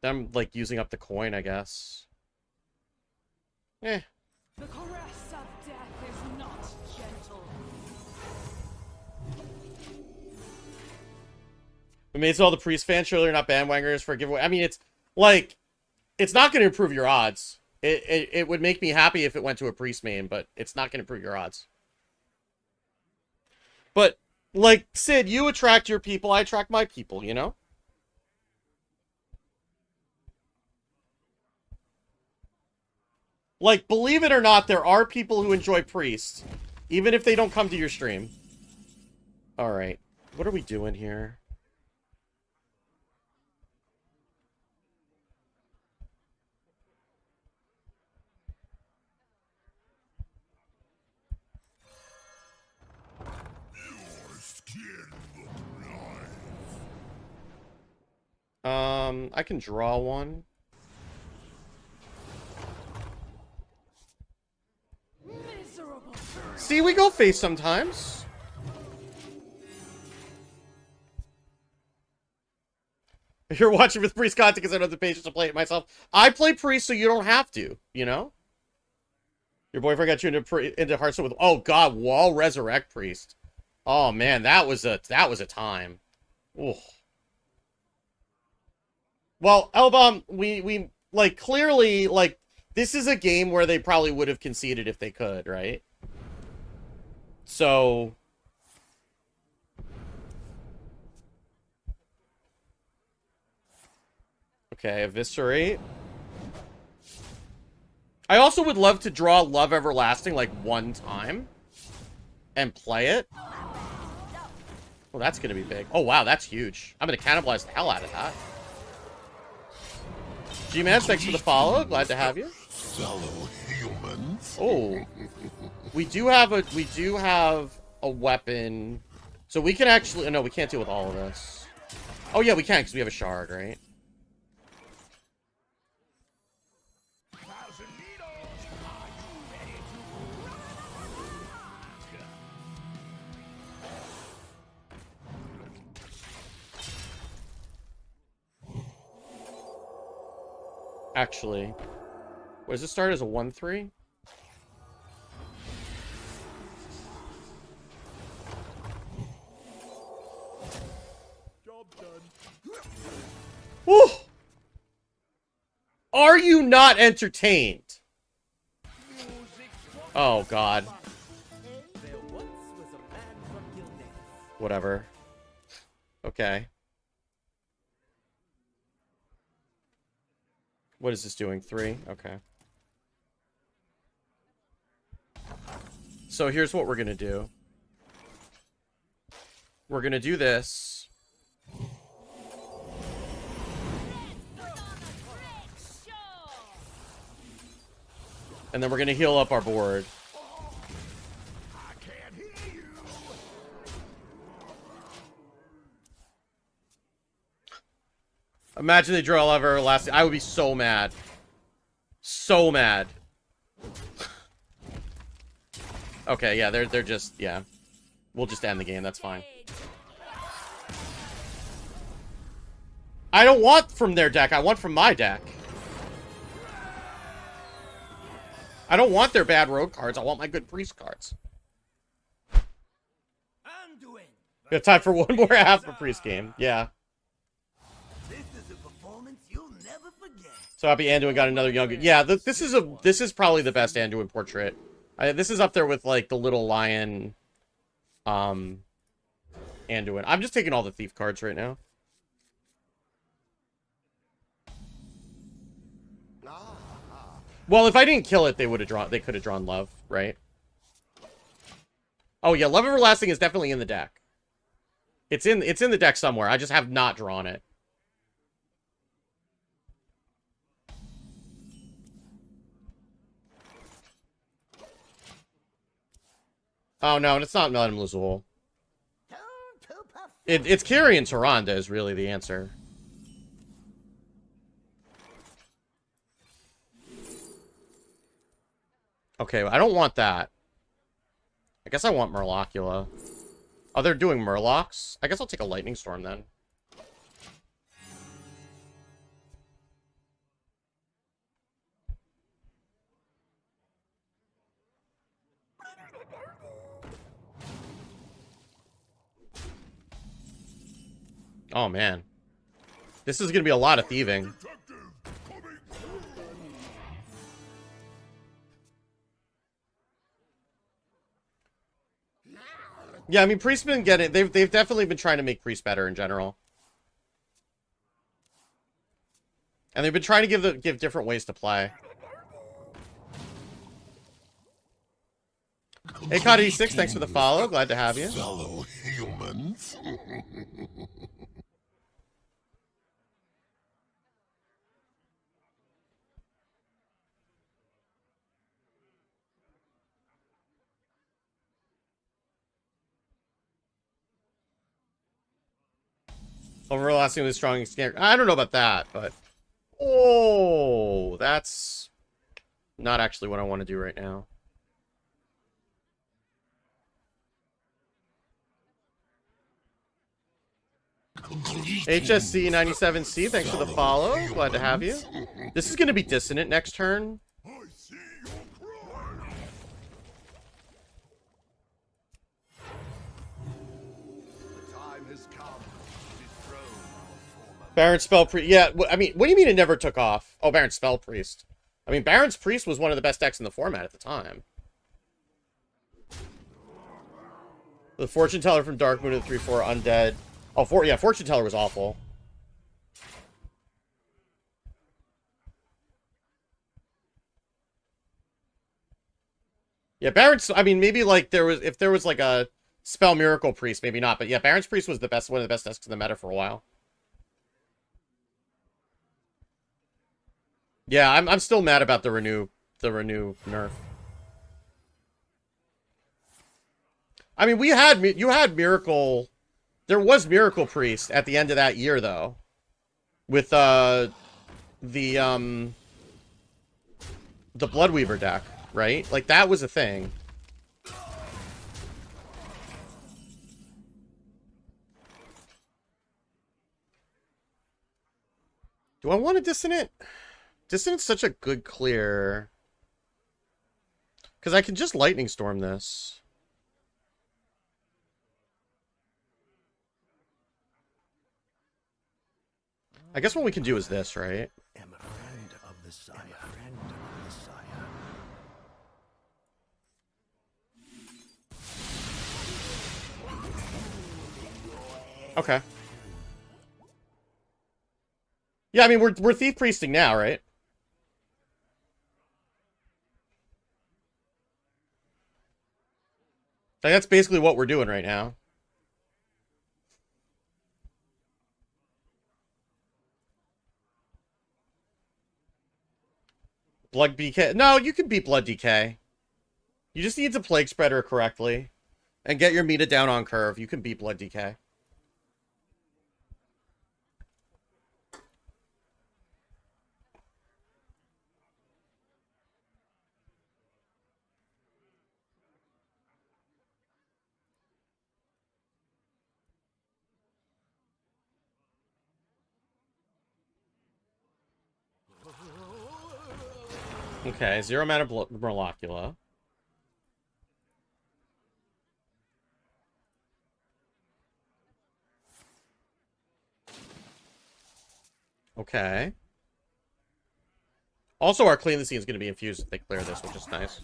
I'm like using up the coin, I guess. Eh. The caress of death is not gentle. We made all the priest fans surely are not bandwangers for a giveaway. I mean, it's like, it's not going to improve your odds. It would make me happy if it went to a priest main, but it's not going to improve your odds. But, like, Sid, you attract your people, I attract my people, you know? Like, believe it or not, there are people who enjoy priests, even if they don't come to your stream. Alright, what are we doing here? I can draw one. Miserable. See, we go face sometimes. If you're watching with priest content because I don't have the patience to play it myself, I play priest so you don't have to, you know? Your boyfriend got you into Hearthstone with, oh god, wall resurrect priest. Oh man, that was a time. Ooh. Well, Elbom, we like clearly like this is a game where they probably would have conceded if they could, right? So okay, eviscerate. I also would love to draw Love Everlasting like one time and play it. Well, that's gonna be big. Oh wow, that's huge. I'm gonna cannibalize the hell out of that. G-Man, thanks for the follow. Glad to have you. Fellow humans. Oh, we do have a weapon, so we can actually. No, we can't deal with all of this. Oh yeah, we can because we have a shard, right? Actually. What, does it start as a 1-3? Job done. Woo! Are you not entertained? Oh, God. There once was a man from Gilnet. Whatever. Okay. What is this doing? 3? Okay. So here's what we're gonna do. We're gonna do this. And then we're gonna heal up our board. I can't hear you. Imagine they draw Love Everlasting. I would be so mad. So mad. Okay, yeah, they're just, yeah. We'll just end the game, that's fine. I don't want from their deck, I want from my deck. I don't want their bad road cards, I want my good priest cards. Anduin. We have time for one more half of priest game, yeah. This is a performance you'll never forget. So happy Anduin got another younger. Yeah, this is probably the best Anduin portrait. This is up there with like the little lion, Anduin. I'm just taking all the thief cards right now. Well, if I didn't kill it, they would have drawn. They could have drawn love, right? Oh yeah, Love Everlasting is definitely in the deck. It's in the deck somewhere. I just have not drawn it. Oh no, it's not Madame Luzul. It's Kyrian Tyrande is really the answer. Okay, I don't want that. I guess I want Murlocula. Oh, they're doing Murlocs? I guess I'll take a Lightning Storm then. Oh, man. This is going to be a lot of thieving. Yeah, I mean, Priest's been getting... They've definitely been trying to make Priest better in general. And they've been trying to give different ways to play. Hey, Cod86, thanks for the follow. Glad to have you. Fellow humans. Everlasting with strong scare. I don't know about that, but... Oh, that's not actually what I want to do right now. HSC 97C, thanks for the follow. Glad to have you. This is going to be Dissonant next turn. I see your cry. The time has come to dethrone our former Baron Spell Priest. Yeah, I mean, what do you mean it never took off? Oh, Baron Spell Priest. I mean, Baron's Priest was one of the best decks in the format at the time. The Fortune Teller from Dark Moon of the 3/4 Undead. Oh, yeah, Fortune Teller was awful. Yeah, Baron's, I mean, maybe like if there was like a Spell Miracle Priest, maybe not. But yeah, Baron's Priest was one of the best decks in the meta for a while. Yeah, I'm still mad about the renew nerf. I mean, you had Miracle. There was Miracle Priest at the end of that year, though, with the Bloodweaver deck, right? Like that was a thing. Do I want a Dissonant? Dissonance such a good clear. Because I can just Lightning Storm this. I guess what we can do is this, right? Am a friend of the Sire. Am a friend of the Sire. Okay. Yeah, I mean, we're Thief Priesting now, right? Like, that's basically what we're doing right now. Blood DK. No, you can beat Blood DK. You just need to Plague Spreader correctly. And get your Meta down on curve. You can beat Blood DK. Okay, 0 mana Morlocula. Okay. Also, our Clean the Scene is going to be infused if they clear this, which is nice.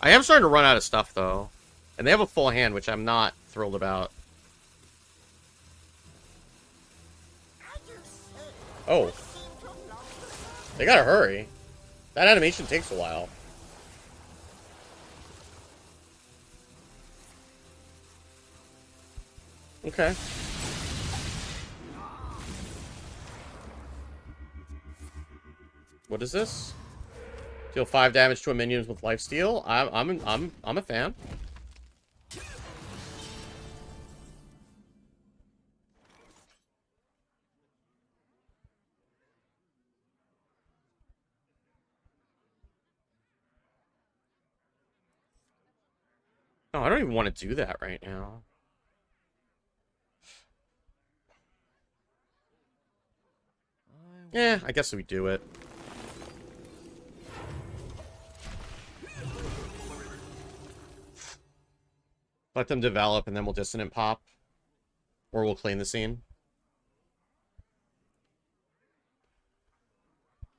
I am starting to run out of stuff, though. And they have a full hand, which I'm not thrilled about. Oh. They gotta hurry. That animation takes a while. Okay. What is this? Deal 5 damage to a minion with lifesteal. I'm a fan. No, I don't even want to do that right now. Yeah, I guess we do it. Let them develop, and then we'll Dissonant Pop. Or we'll Clean the Scene.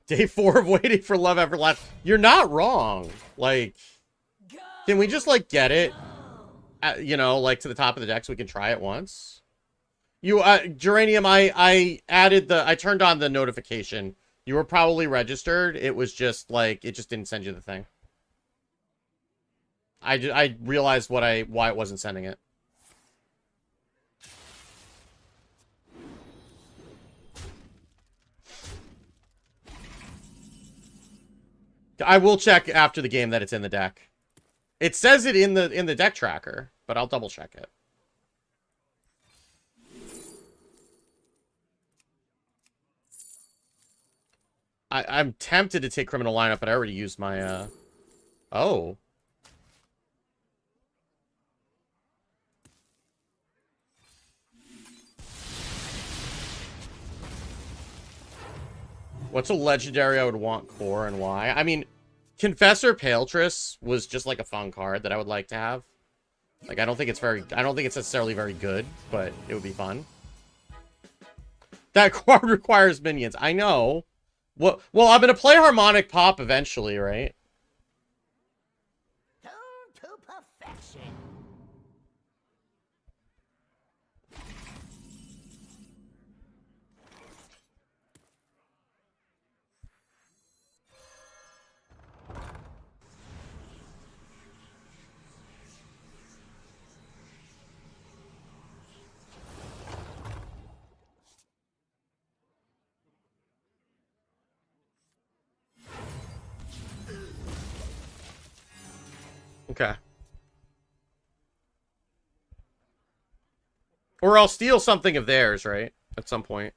Day 4 of waiting for Love Everlasting. You're not wrong. Like, can we just, like, get it, you know, like, to the top of the deck so we can try it once? You, Geranium, I turned on the notification. You were probably registered. It was just, like, it just didn't send you the thing. I realized why it wasn't sending it. I will check after the game that it's in the deck. It says it in the deck tracker, but I'll double check it. I'm tempted to take Criminal Lineup, but I already used my oh. What's a legendary I would want core and why? I mean, Confessor Paletress was just like a fun card that I would like to have. Like, I don't think it's necessarily very good, but it would be fun. That card requires minions. I know. Well, I'm gonna play Harmonic Pop eventually, right? Tuned to perfection. Okay. Or I'll steal something of theirs, right? At some point.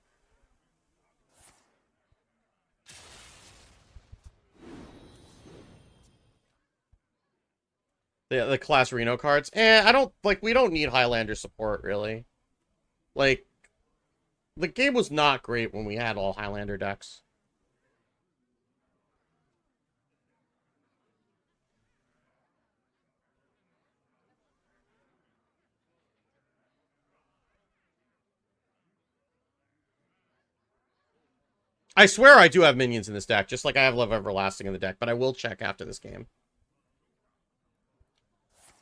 The class Reno cards. We don't need Highlander support, really. Like, the game was not great when we had all Highlander decks. I swear I do have minions in this deck, just like I have Love Everlasting in the deck, but I will check after this game.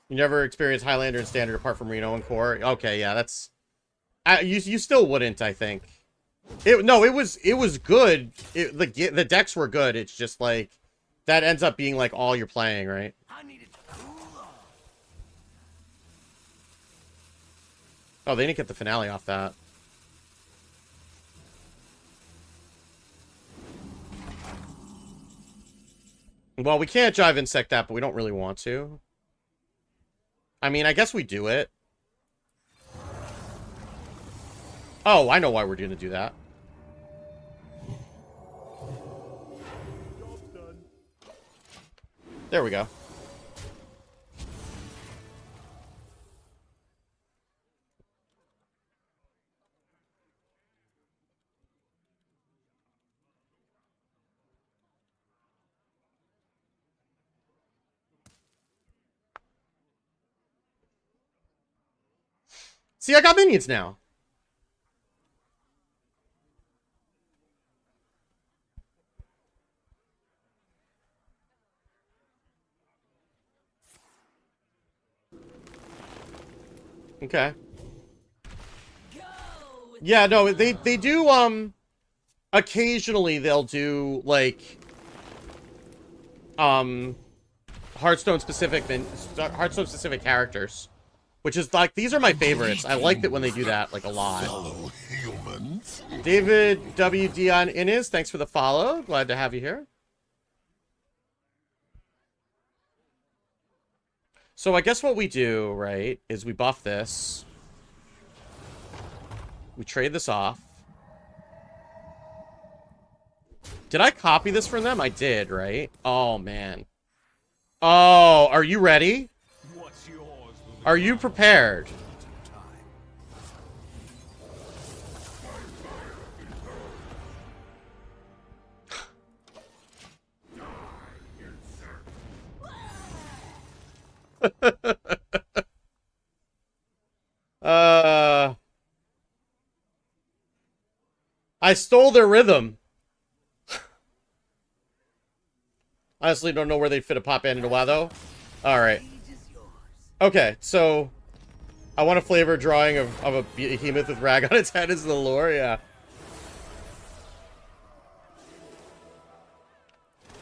You never experienced Highlander and Standard apart from Reno and Core? Okay, yeah, that's... you still wouldn't, I think. No, it was good. The decks were good. It's just, like, that ends up being, like, all you're playing, right? I need it to cool off. Oh, they didn't get the finale off that. Well, we can't Jive Insect that, but we don't really want to. I mean, I guess we do it. Oh, I know why we're going to do that. There we go. See, I got minions now. Okay. Yeah, no, they do, occasionally they'll do, like, Hearthstone-specific characters. Which is, like, these are my favorites. I like it when they do that, like, a lot. Fellow humans. David WD on Innis, thanks for the follow. Glad to have you here. So I guess what we do, right, is we buff this. We trade this off. Did I copy this from them? I did, right? Oh, man. Oh, are you ready? What's yours? Are you prepared? I stole their rhythm. Honestly, don't know where they'd fit a pop band in a while, though. Alright. Okay, so... I want a flavor drawing of a behemoth with rag on its head is the lore, yeah.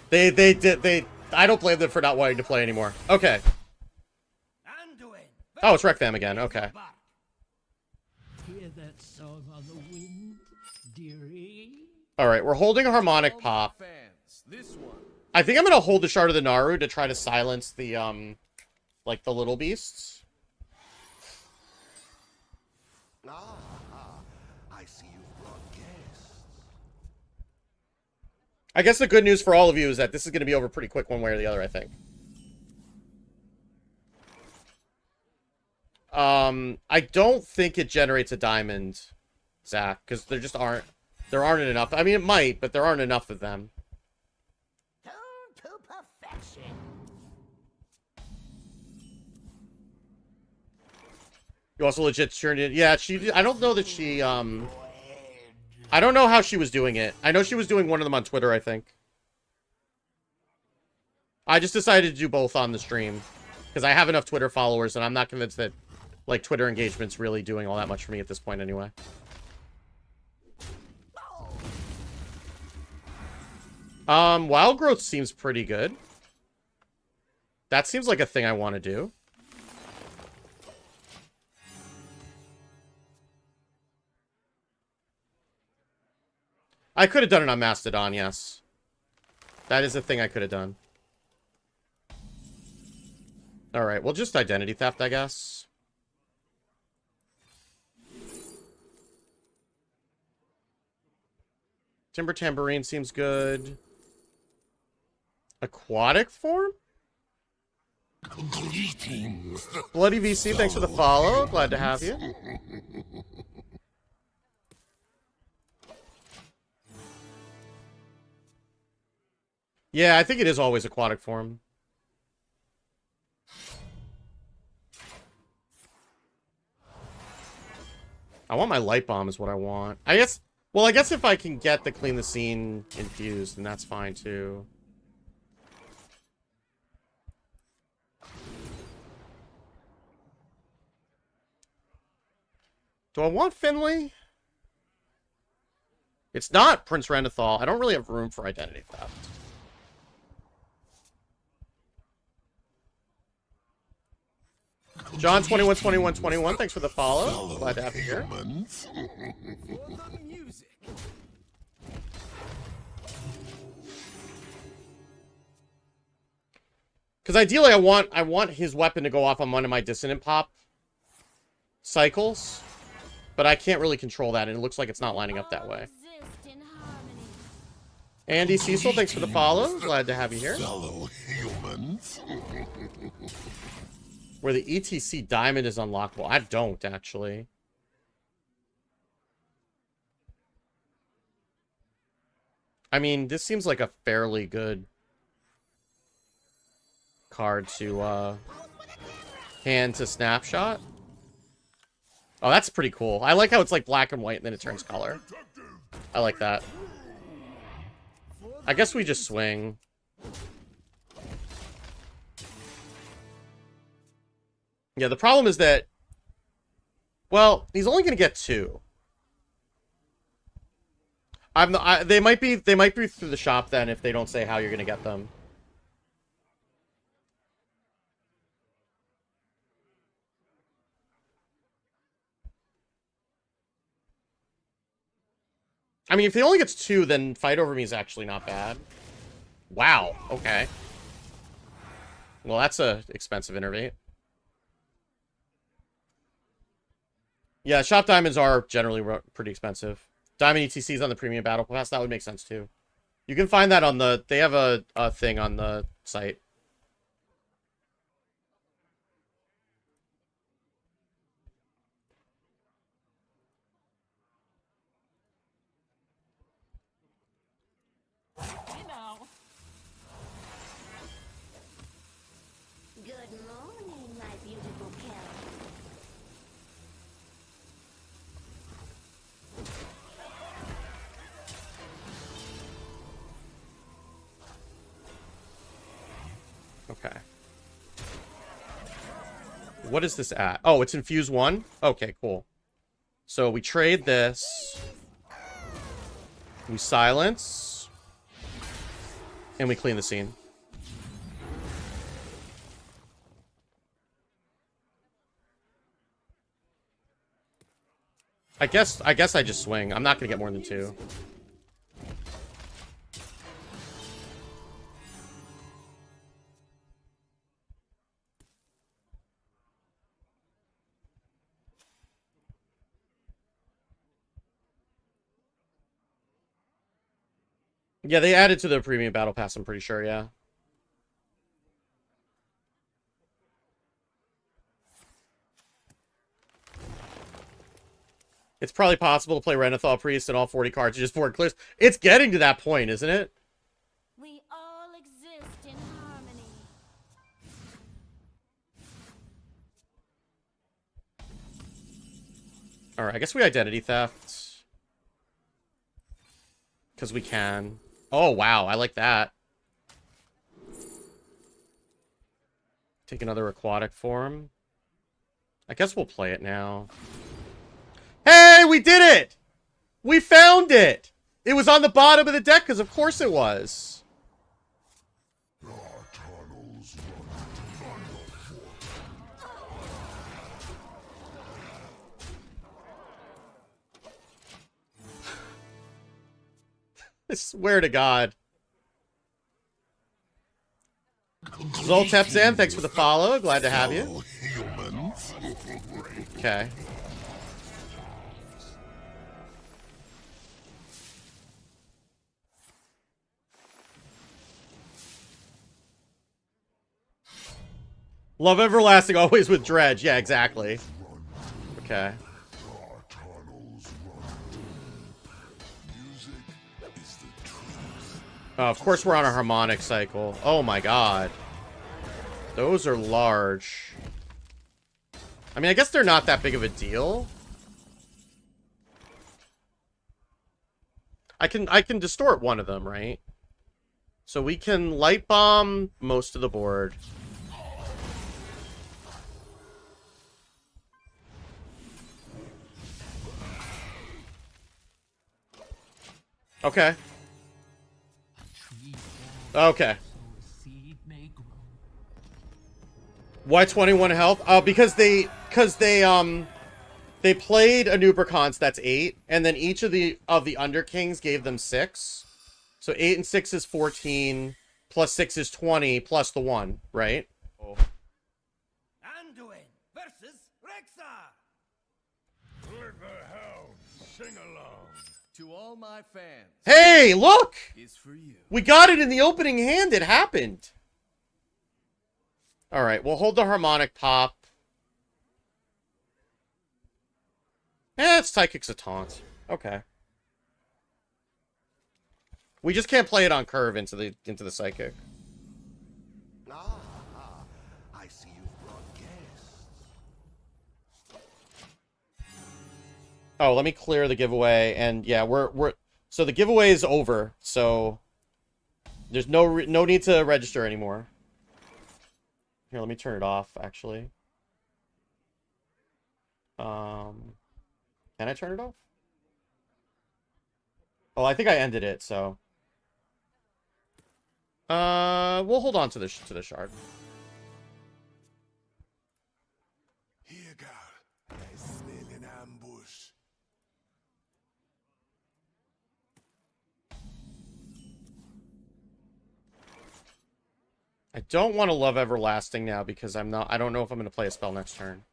They I don't blame them for not wanting to play anymore. Okay. Oh, it's Rekfam again, okay. Hear that song on the wind, dearie? Alright, we're holding a harmonic pop. This one. I think I'm gonna hold the Shard of the Naru to try to silence the, like, the little beasts. Ah, I see you've brought guests. I guess the good news for all of you is that this is gonna be over pretty quick one way or the other, I think. I don't think it generates a diamond, Zach, because there aren't enough. I mean, it might, but there aren't enough of them. To perfection. You also legit turned it. Yeah, I don't know that she, I don't know how she was doing it. I know she was doing one of them on Twitter, I think. I just decided to do both on the stream. Because I have enough Twitter followers, and I'm not convinced that, like, Twitter engagement's really doing all that much for me at this point anyway. Wild Growth seems pretty good. That seems like a thing I want to do. I could have done it on Mastodon, yes. That is a thing I could have done. Alright, well, just identity theft, I guess. Timber Tambourine seems good. Aquatic form? Greetings. Bloody VC, thanks for the follow. Glad to have you. Yeah, I think it is always aquatic form. I want my light bomb is what I want. I guess Well, I guess if I can get the clean the scene infused, then that's fine too. Do I want Finley? It's not Prince Renethal. I don't really have room for identity theft. John 212121, thanks for the follow. Glad to have you here. For the music. Because ideally, I want his weapon to go off on one of my dissonant pop cycles, but I can't really control that, and it looks like it's not lining up that way. Exist in harmony. Andy Cecil, thanks for the follow. Glad to have you here. Fellow humans. Where the ETC diamond is unlockable. I don't, actually. I mean, this seems like a fairly good card to hand to snapshot. Oh, that's pretty cool. I like how it's like black and white and then it turns color. I like that. I guess we just swing. Yeah, the problem is that, well, he's only going to get 2. They might be through the shop then if they don't say how you're going to get them. I mean, if he only gets 2, then Fight Over Me is actually not bad. Wow, okay. Well, that's a expensive innervate. Yeah, shop diamonds are generally pretty expensive. Diamond ETCs on the premium battle pass, that would make sense too. You can find that on the... They have a thing on the site. Hey now. Good morning, my beautiful Kelly. Okay. What is this at? Oh, it's infuse 1? Okay, cool. So we trade this. We silence. And we clean the scene. I guess I just swing. I'm not gonna get more than 2. Yeah, they added to the premium battle pass, I'm pretty sure, yeah. It's probably possible to play Renethal Priest and all 40 cards just 4 clears. It's getting to that point, isn't it? We all exist in harmony. Alright, I guess we identity theft. Because we can. Oh, wow, I like that. Take another aquatic form. I guess we'll play it now. Hey, we did it! We found it! It was on the bottom of the deck, because of course it was. Our tunnels run I swear to God. Zoltepzan, thanks for the follow. Glad to have you. humans. Okay. Love everlasting, always with Dredge. Yeah, exactly. Okay. Our tunnels run deep. Music is the truth. Oh, of course we're on a harmonic cycle. Oh my god. Those are large. I mean, I guess they're not that big of a deal. I can distort one of them, right? So we can light bomb most of the board. Okay. Okay. Why 21 health? Because they played a Nubricons, that's 8, and then each of the Underkings gave them 6. So 8 and 6 is 14, plus 6 is 20, plus the 1, right? Oh. Anduin versus Rexar. Let the hounds sing along. To all my fans, Hey, look! is for you. We got it in the opening hand. It happened. All right, we'll hold the harmonic pop. It's Psychic's a taunt. Okay. We just can't play it on curve into the Psychic. Ah, I see you've brought guests. Oh, let me clear the giveaway, and yeah, we're so the giveaway is over. So there's no need to register anymore. Here, let me turn it off. Actually, can I turn it off? Oh, I think I ended it. So, we'll hold on to the shard. Here, girl. I smell an ambush. I don't want to Love Everlasting now because I don't know if I'm going to play a spell next turn.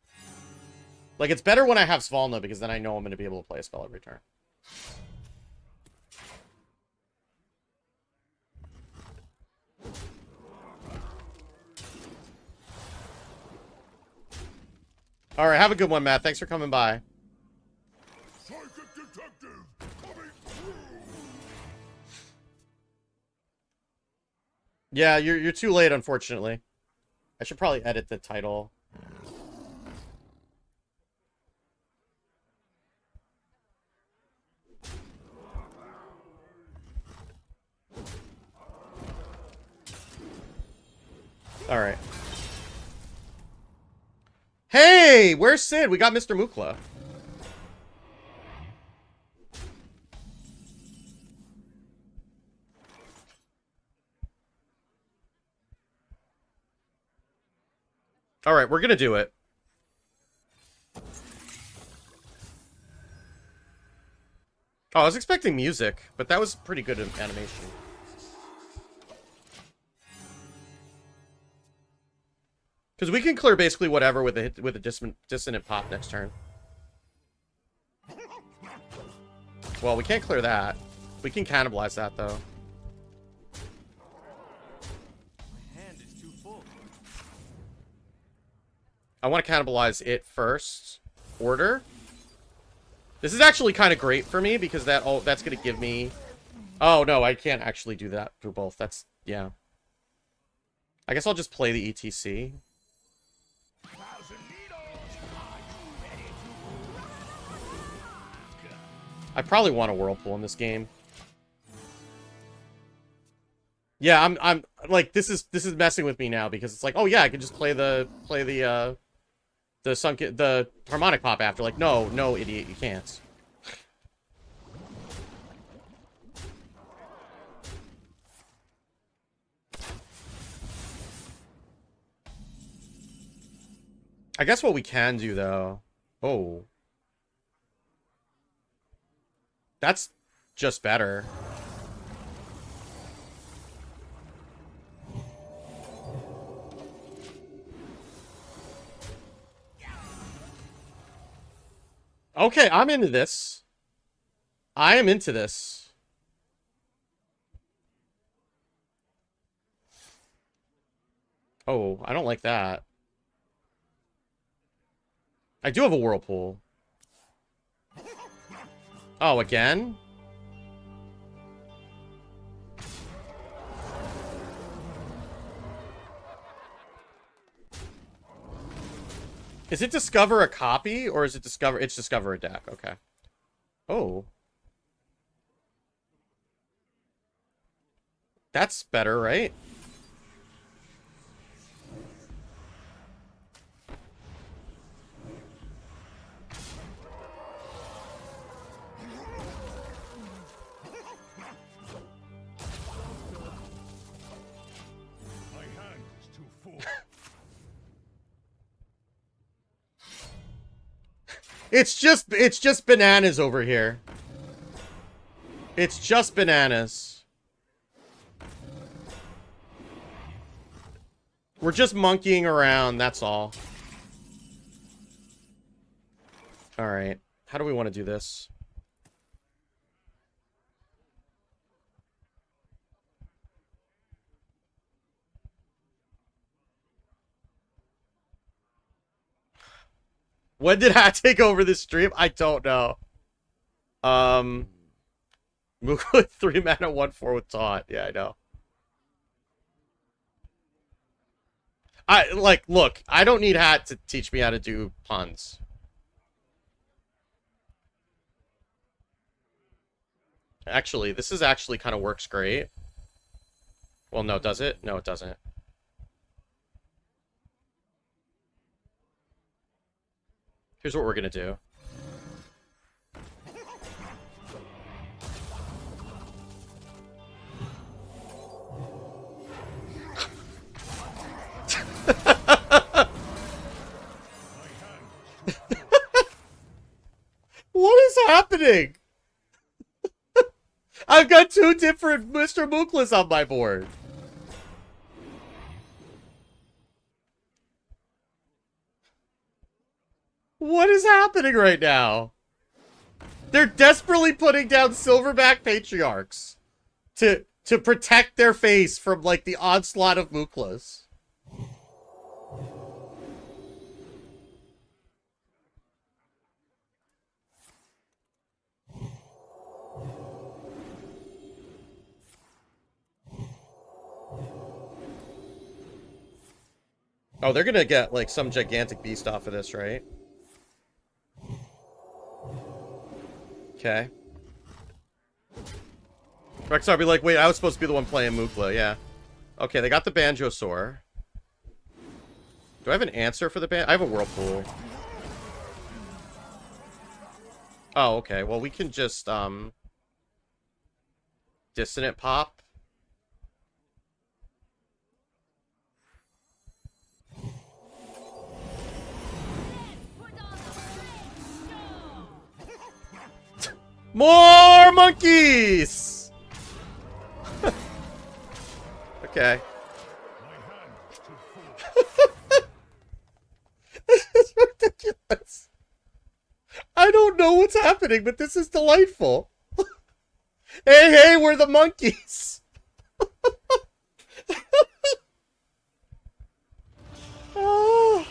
Like, it's better when I have Svalna because then I know I'm going to be able to play a spell every turn. All right, have a good one, Matt. Thanks for coming by. Psychic detective coming through. Yeah, you're too late, unfortunately. I should probably edit the title. All right. Hey, where's Sid? We got Mr. Mukla. All right, we're gonna do it. Oh, I was expecting music, but that was pretty good animation. Because we can clear basically whatever with a dissonant pop next turn. Well, we can't clear that. We can cannibalize that though. My hand is too full. I want to cannibalize it first. Order. This is actually kind of great for me because that's going to give me... Oh, no, I can't actually do that for both. That's... Yeah. I guess I'll just play the ETC. I probably want a Whirlpool in this game. Yeah, I'm like this is messing with me now because it's like, oh yeah, I can just play the harmonic pop after. Like, no, idiot, you can't. I guess what we can do though. Oh. That's just better. Okay, I'm into this. I am into this. Oh, I don't like that. I do have a Whirlpool. Oh, again? Is it discover a copy or is it discover... It's discover a deck. Okay. Oh. That's better, right? My hand is too full. It's just bananas over here. It's just bananas. We're just monkeying around, that's all. Alright. How do we want to do this? When did I take over this stream? I don't know. Move with 3 mana, 1/4 with taunt. Yeah, I know. Look, I don't need Hat to teach me how to do puns. Actually, this is actually kind of works great. Well, no, does it? No, it doesn't. Here's what we're gonna do. What is happening? I've got 2 different Mr. Mooklas on my board. What is happening right now? They're desperately putting down Silverback Patriarchs to protect their face from, like, the onslaught of Mooklas. Oh, they're gonna get, like, some gigantic beast off of this, right? Okay. Rexar be like, wait, I was supposed to be the one playing Mookla, yeah. Okay, they got the Banjosaur. Do I have an answer for the I have a Whirlpool. Oh, okay. Well, we can just, Dissonant Pop. More monkeys! Okay. This is ridiculous. I don't know what's happening, but this is delightful. Hey, we're the monkeys. Oh.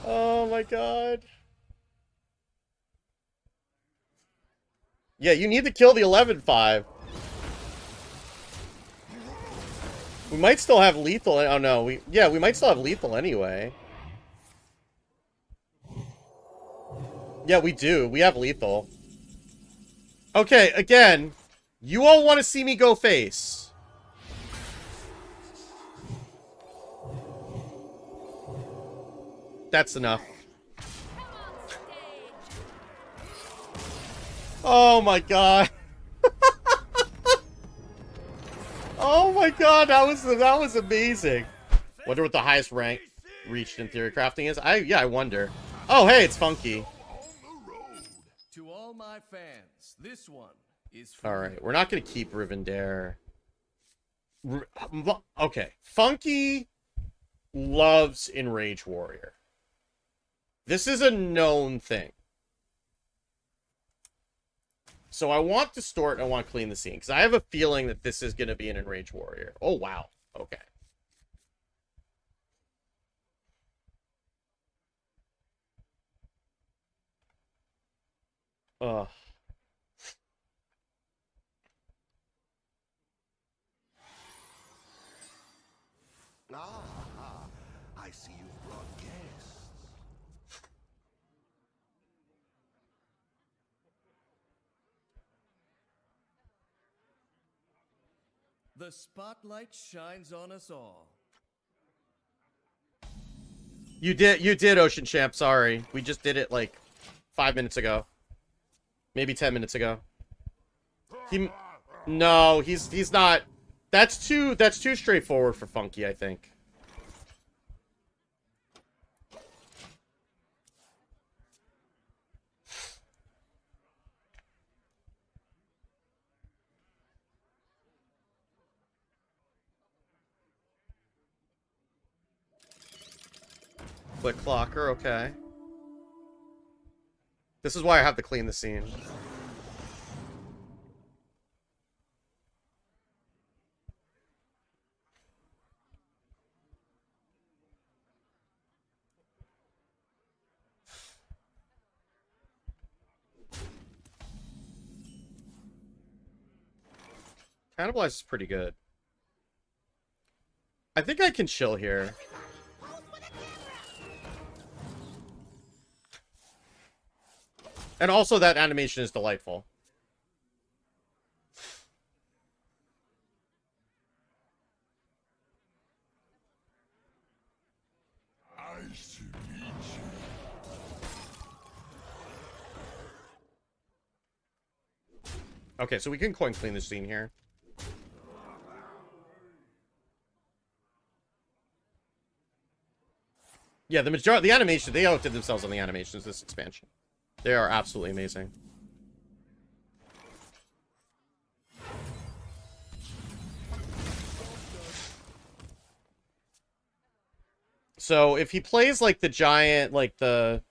Oh my god. Yeah, you need to kill the 11-5. We might still have lethal. Oh no, we might still have lethal anyway. Yeah, we do. We have lethal. Okay, again, you all want to see me go face. That's enough. Oh my god. Oh my god, that was amazing. Wonder what the highest rank reached in Theorycrafting is. I wonder. Oh, hey, it's Funky. To all my fans, this one is for All right, we're not going to keep Rivendare. Okay, Funky loves Enrage Warrior. This is a known thing. So I want to store it and I want to clean the scene. Because I have a feeling that this is going to be an Enraged Warrior. Oh, wow. Okay. Ugh. Ah, I see you've brought guests. The spotlight shines on us all. You did, Ocean Champ. Sorry, we just did it like 5 minutes ago, maybe 10 minutes ago. No, he's not. That's too straightforward for Funky, I think. Click clocker, okay. This is why I have to clean the scene. Cannibalize is pretty good. I think I can chill here. And also that animation is delightful. Nice to meet you. Okay, so we can coin clean this scene here. Yeah, the animation, they outdid themselves on the animations this expansion. They are absolutely amazing. So if he plays like the giant, like the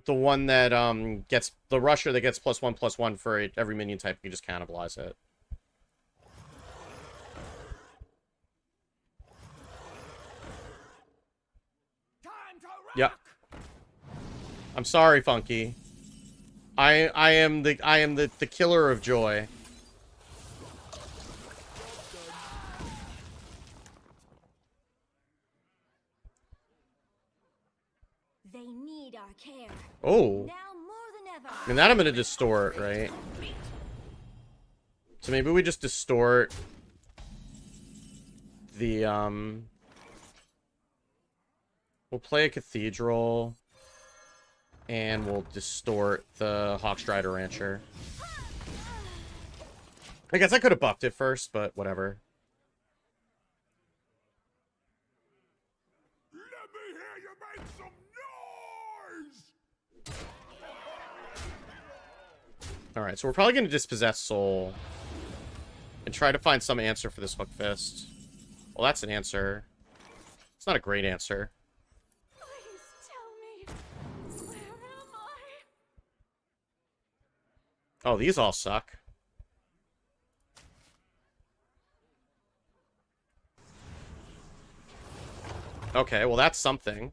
one that gets the rusher that gets +1/+1 for every minion type, you can just cannibalize it. Yeah. I'm sorry, Funky. I am the killer of joy. They need our care. Oh. Now more than ever. And that I'm gonna distort, right? So maybe we just distort the we'll play a cathedral. And we'll distort the Hawkstrider Rancher. I guess I could have buffed it first, but whatever. Let me hear you make some noise! Alright, so we're probably going to dispossess Soul. And try to find some answer for this Hook Fist. Well, that's an answer. It's not a great answer. Oh, these all suck. Okay, well that's something.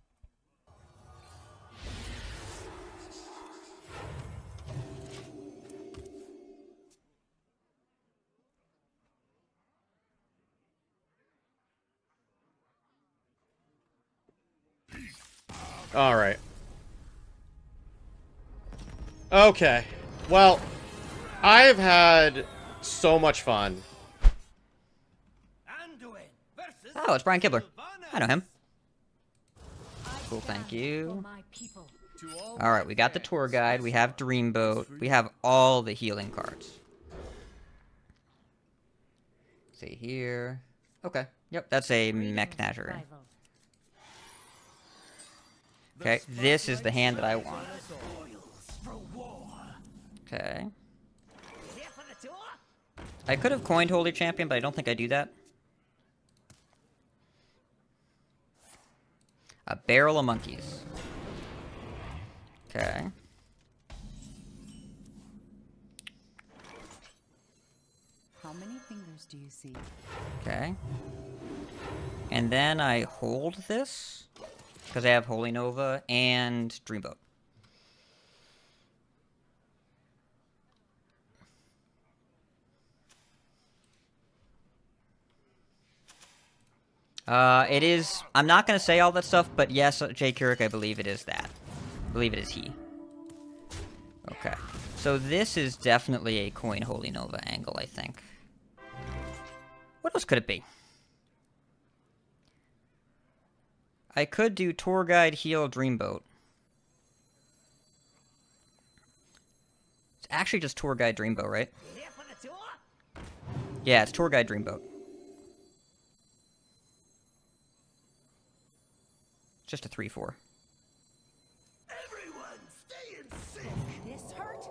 All right. Okay. Well, I've had so much fun. Oh, it's Brian Kibler. I know him. Cool, thank you. Alright, we got the tour guide, we have Dreamboat, we have all the healing cards. See here. Okay, yep, that's a Mechnagerie. Okay, this is the hand that I want. Okay. I could have coined Holy Champion, but I don't think I do that. A barrel of monkeys. Okay. How many fingers do you see? Okay. And then I hold this, because I have Holy Nova and Dreamboat. It is... I'm not going to say all that stuff, but yes, Jay Keurig, I believe it is that. I believe it is he. Okay. So this is definitely a Coin Holy Nova angle, I think. What else could it be? I could do Tour Guide, Heal, Dreamboat. It's actually just Tour Guide, Dreamboat, right? Here for the tour? Yeah, it's Tour Guide, Dreamboat. Just a 3/4. Everyone, stay in sync. This hurt?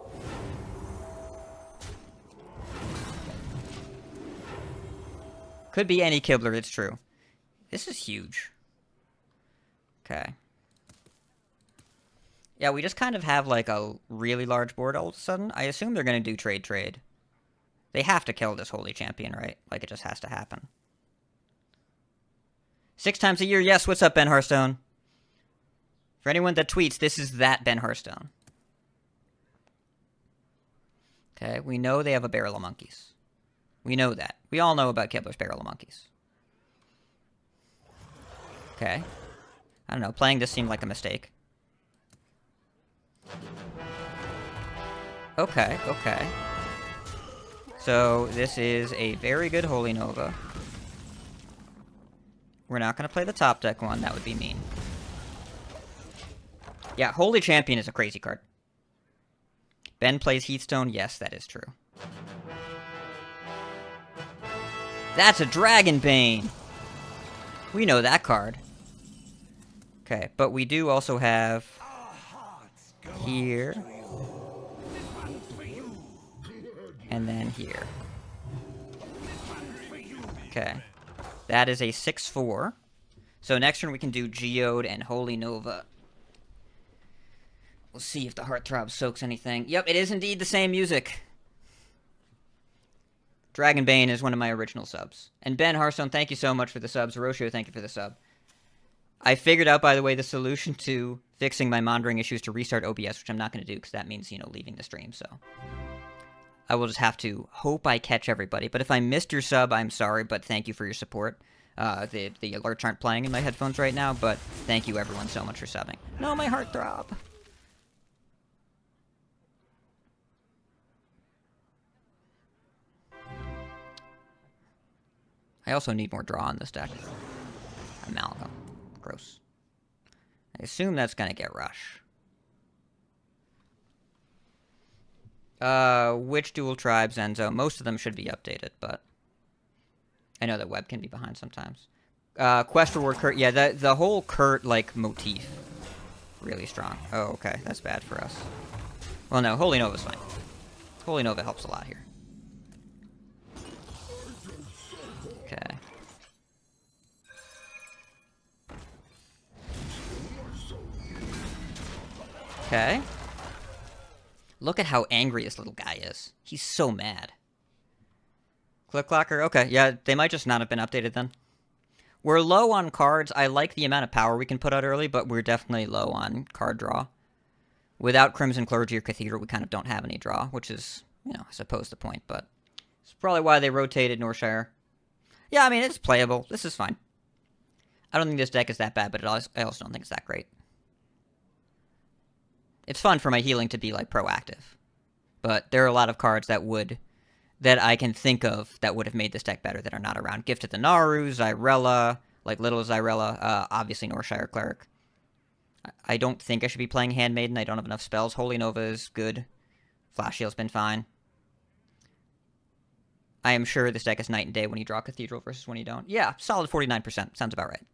Could be any Kibler, it's true. This is huge. Okay. Yeah, we just kind of have, like, a really large board all of a sudden. I assume they're going to do trade. They have to kill this Holy Champion, right? Like, it just has to happen. 6 times a year, yes, what's up, Ben Hearthstone? For anyone that tweets, this is that Ben Hearthstone. Okay, we know they have a Barrel of Monkeys. We know that. We all know about Kibler's Barrel of Monkeys. Okay. I don't know, playing this seemed like a mistake. Okay. So, this is a very good Holy Nova. We're not going to play the top deck one, that would be mean. Yeah, Holy Champion is a crazy card. Ben plays Heatstone, yes, that is true. That's a Dragonbane! We know that card. Okay, but we do also have... here. And then here. Okay. That is a 6/4. So next turn we can do Geode and Holy Nova. We'll see if the Heartthrob soaks anything. Yep, it is indeed the same music. Dragonbane is one of my original subs. And Ben Hearthstone, thank you so much for the subs. Roshio, thank you for the sub. I figured out, by the way, the solution to fixing my monitoring issues to restart OBS, which I'm not going to do because that means, you know, leaving the stream, so... I will just have to hope I catch everybody. But if I missed your sub, I'm sorry, but thank you for your support. The alerts aren't playing in my headphones right now, but thank you everyone so much for subbing. No, my heart throb. I also need more draw on this deck. Amalgam. Gross. I assume that's gonna get Rush. Which dual tribes, Enzo? Most of them should be updated, but... I know that Web can be behind sometimes. Quest Reward Kurt. Yeah, the whole Kurt, like, motif. Really strong. Oh, okay. That's bad for us. Well, no. Holy Nova's fine. Holy Nova helps a lot here. Okay. Okay. Look at how angry this little guy is. He's so mad. Click Clocker? Okay, yeah, they might just not have been updated then. We're low on cards. I like the amount of power we can put out early, but we're definitely low on card draw. Without Crimson Clergy or Cathedral, we kind of don't have any draw, which is, you know, I suppose the point, but it's probably why they rotated Northshire. Yeah, I mean, it's playable. This is fine. I don't think this deck is that bad, but I also don't think it's that great. It's fun for my healing to be, like, proactive. But there are a lot of cards that I can think of that would have made this deck better that are not around. Gift of the Naru, Xyrella, like Little Xyrella, obviously Northshire Cleric. I don't think I should be playing Handmaiden. I don't have enough spells. Holy Nova is good. Flash Shield's been fine. I am sure this deck is night and day when you draw Cathedral versus when you don't. Yeah, solid 49%. Sounds about right.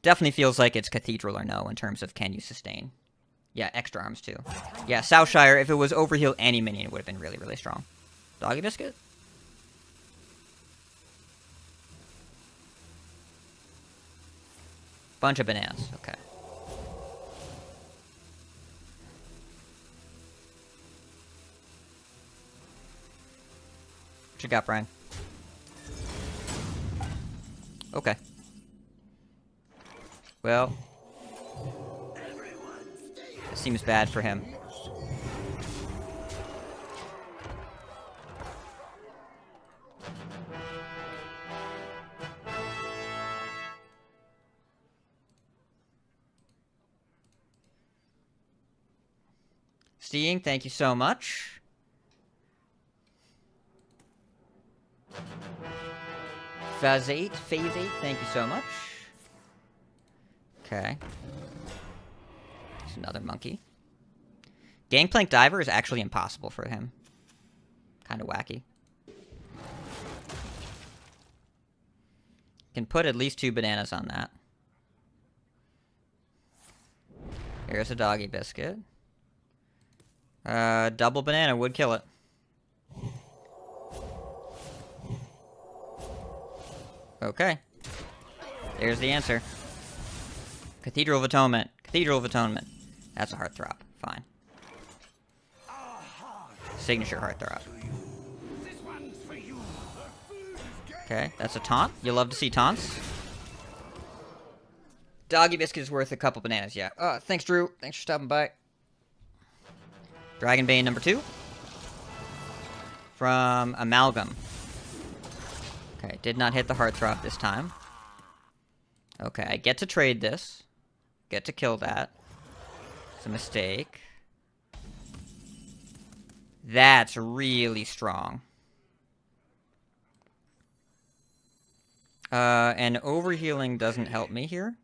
Definitely feels like it's Cathedral or no in terms of can you sustain. Yeah, extra arms too. Yeah, Southshire, if it was Overheal any minion, it would have been really, really strong. Doggy Biscuit? Bunch of bananas, okay. What you got, Brian? Okay. Well... it seems bad for him. Seeing, thank you so much. Phase 8, thank you so much. Okay. There's another monkey. Gangplank Diver is actually impossible for him. Kind of wacky. Can put at least 2 bananas on that. Here's a doggy biscuit. Double banana would kill it. Okay. There's the answer. Cathedral of Atonement. Cathedral of Atonement. That's a heartthrob. Fine. Signature heartthrob. Okay, that's a taunt. You love to see taunts. Doggy biscuit is worth a couple bananas, yeah. Thanks, Drew. Thanks for stopping by. Dragonbane number 2. From Amalgam. Okay, did not hit the heartthrob this time. Okay, I get to trade this. Get to kill that. It's a mistake. That's really strong. And overhealing doesn't help me here.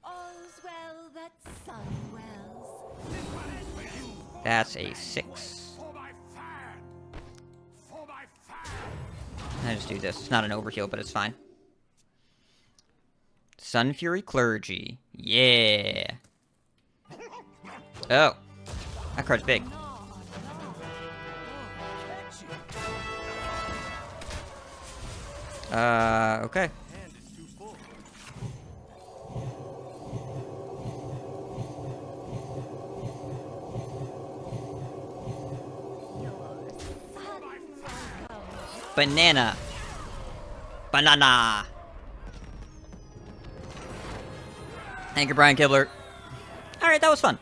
All's well that sun wells. That's a 6. I just do this. It's not an overheal, but it's fine. Sun Fury Clergy. Yeah. Oh. That card's big. Okay. Banana. Banana. Thank you, Brian Kibler. Alright, that was fun.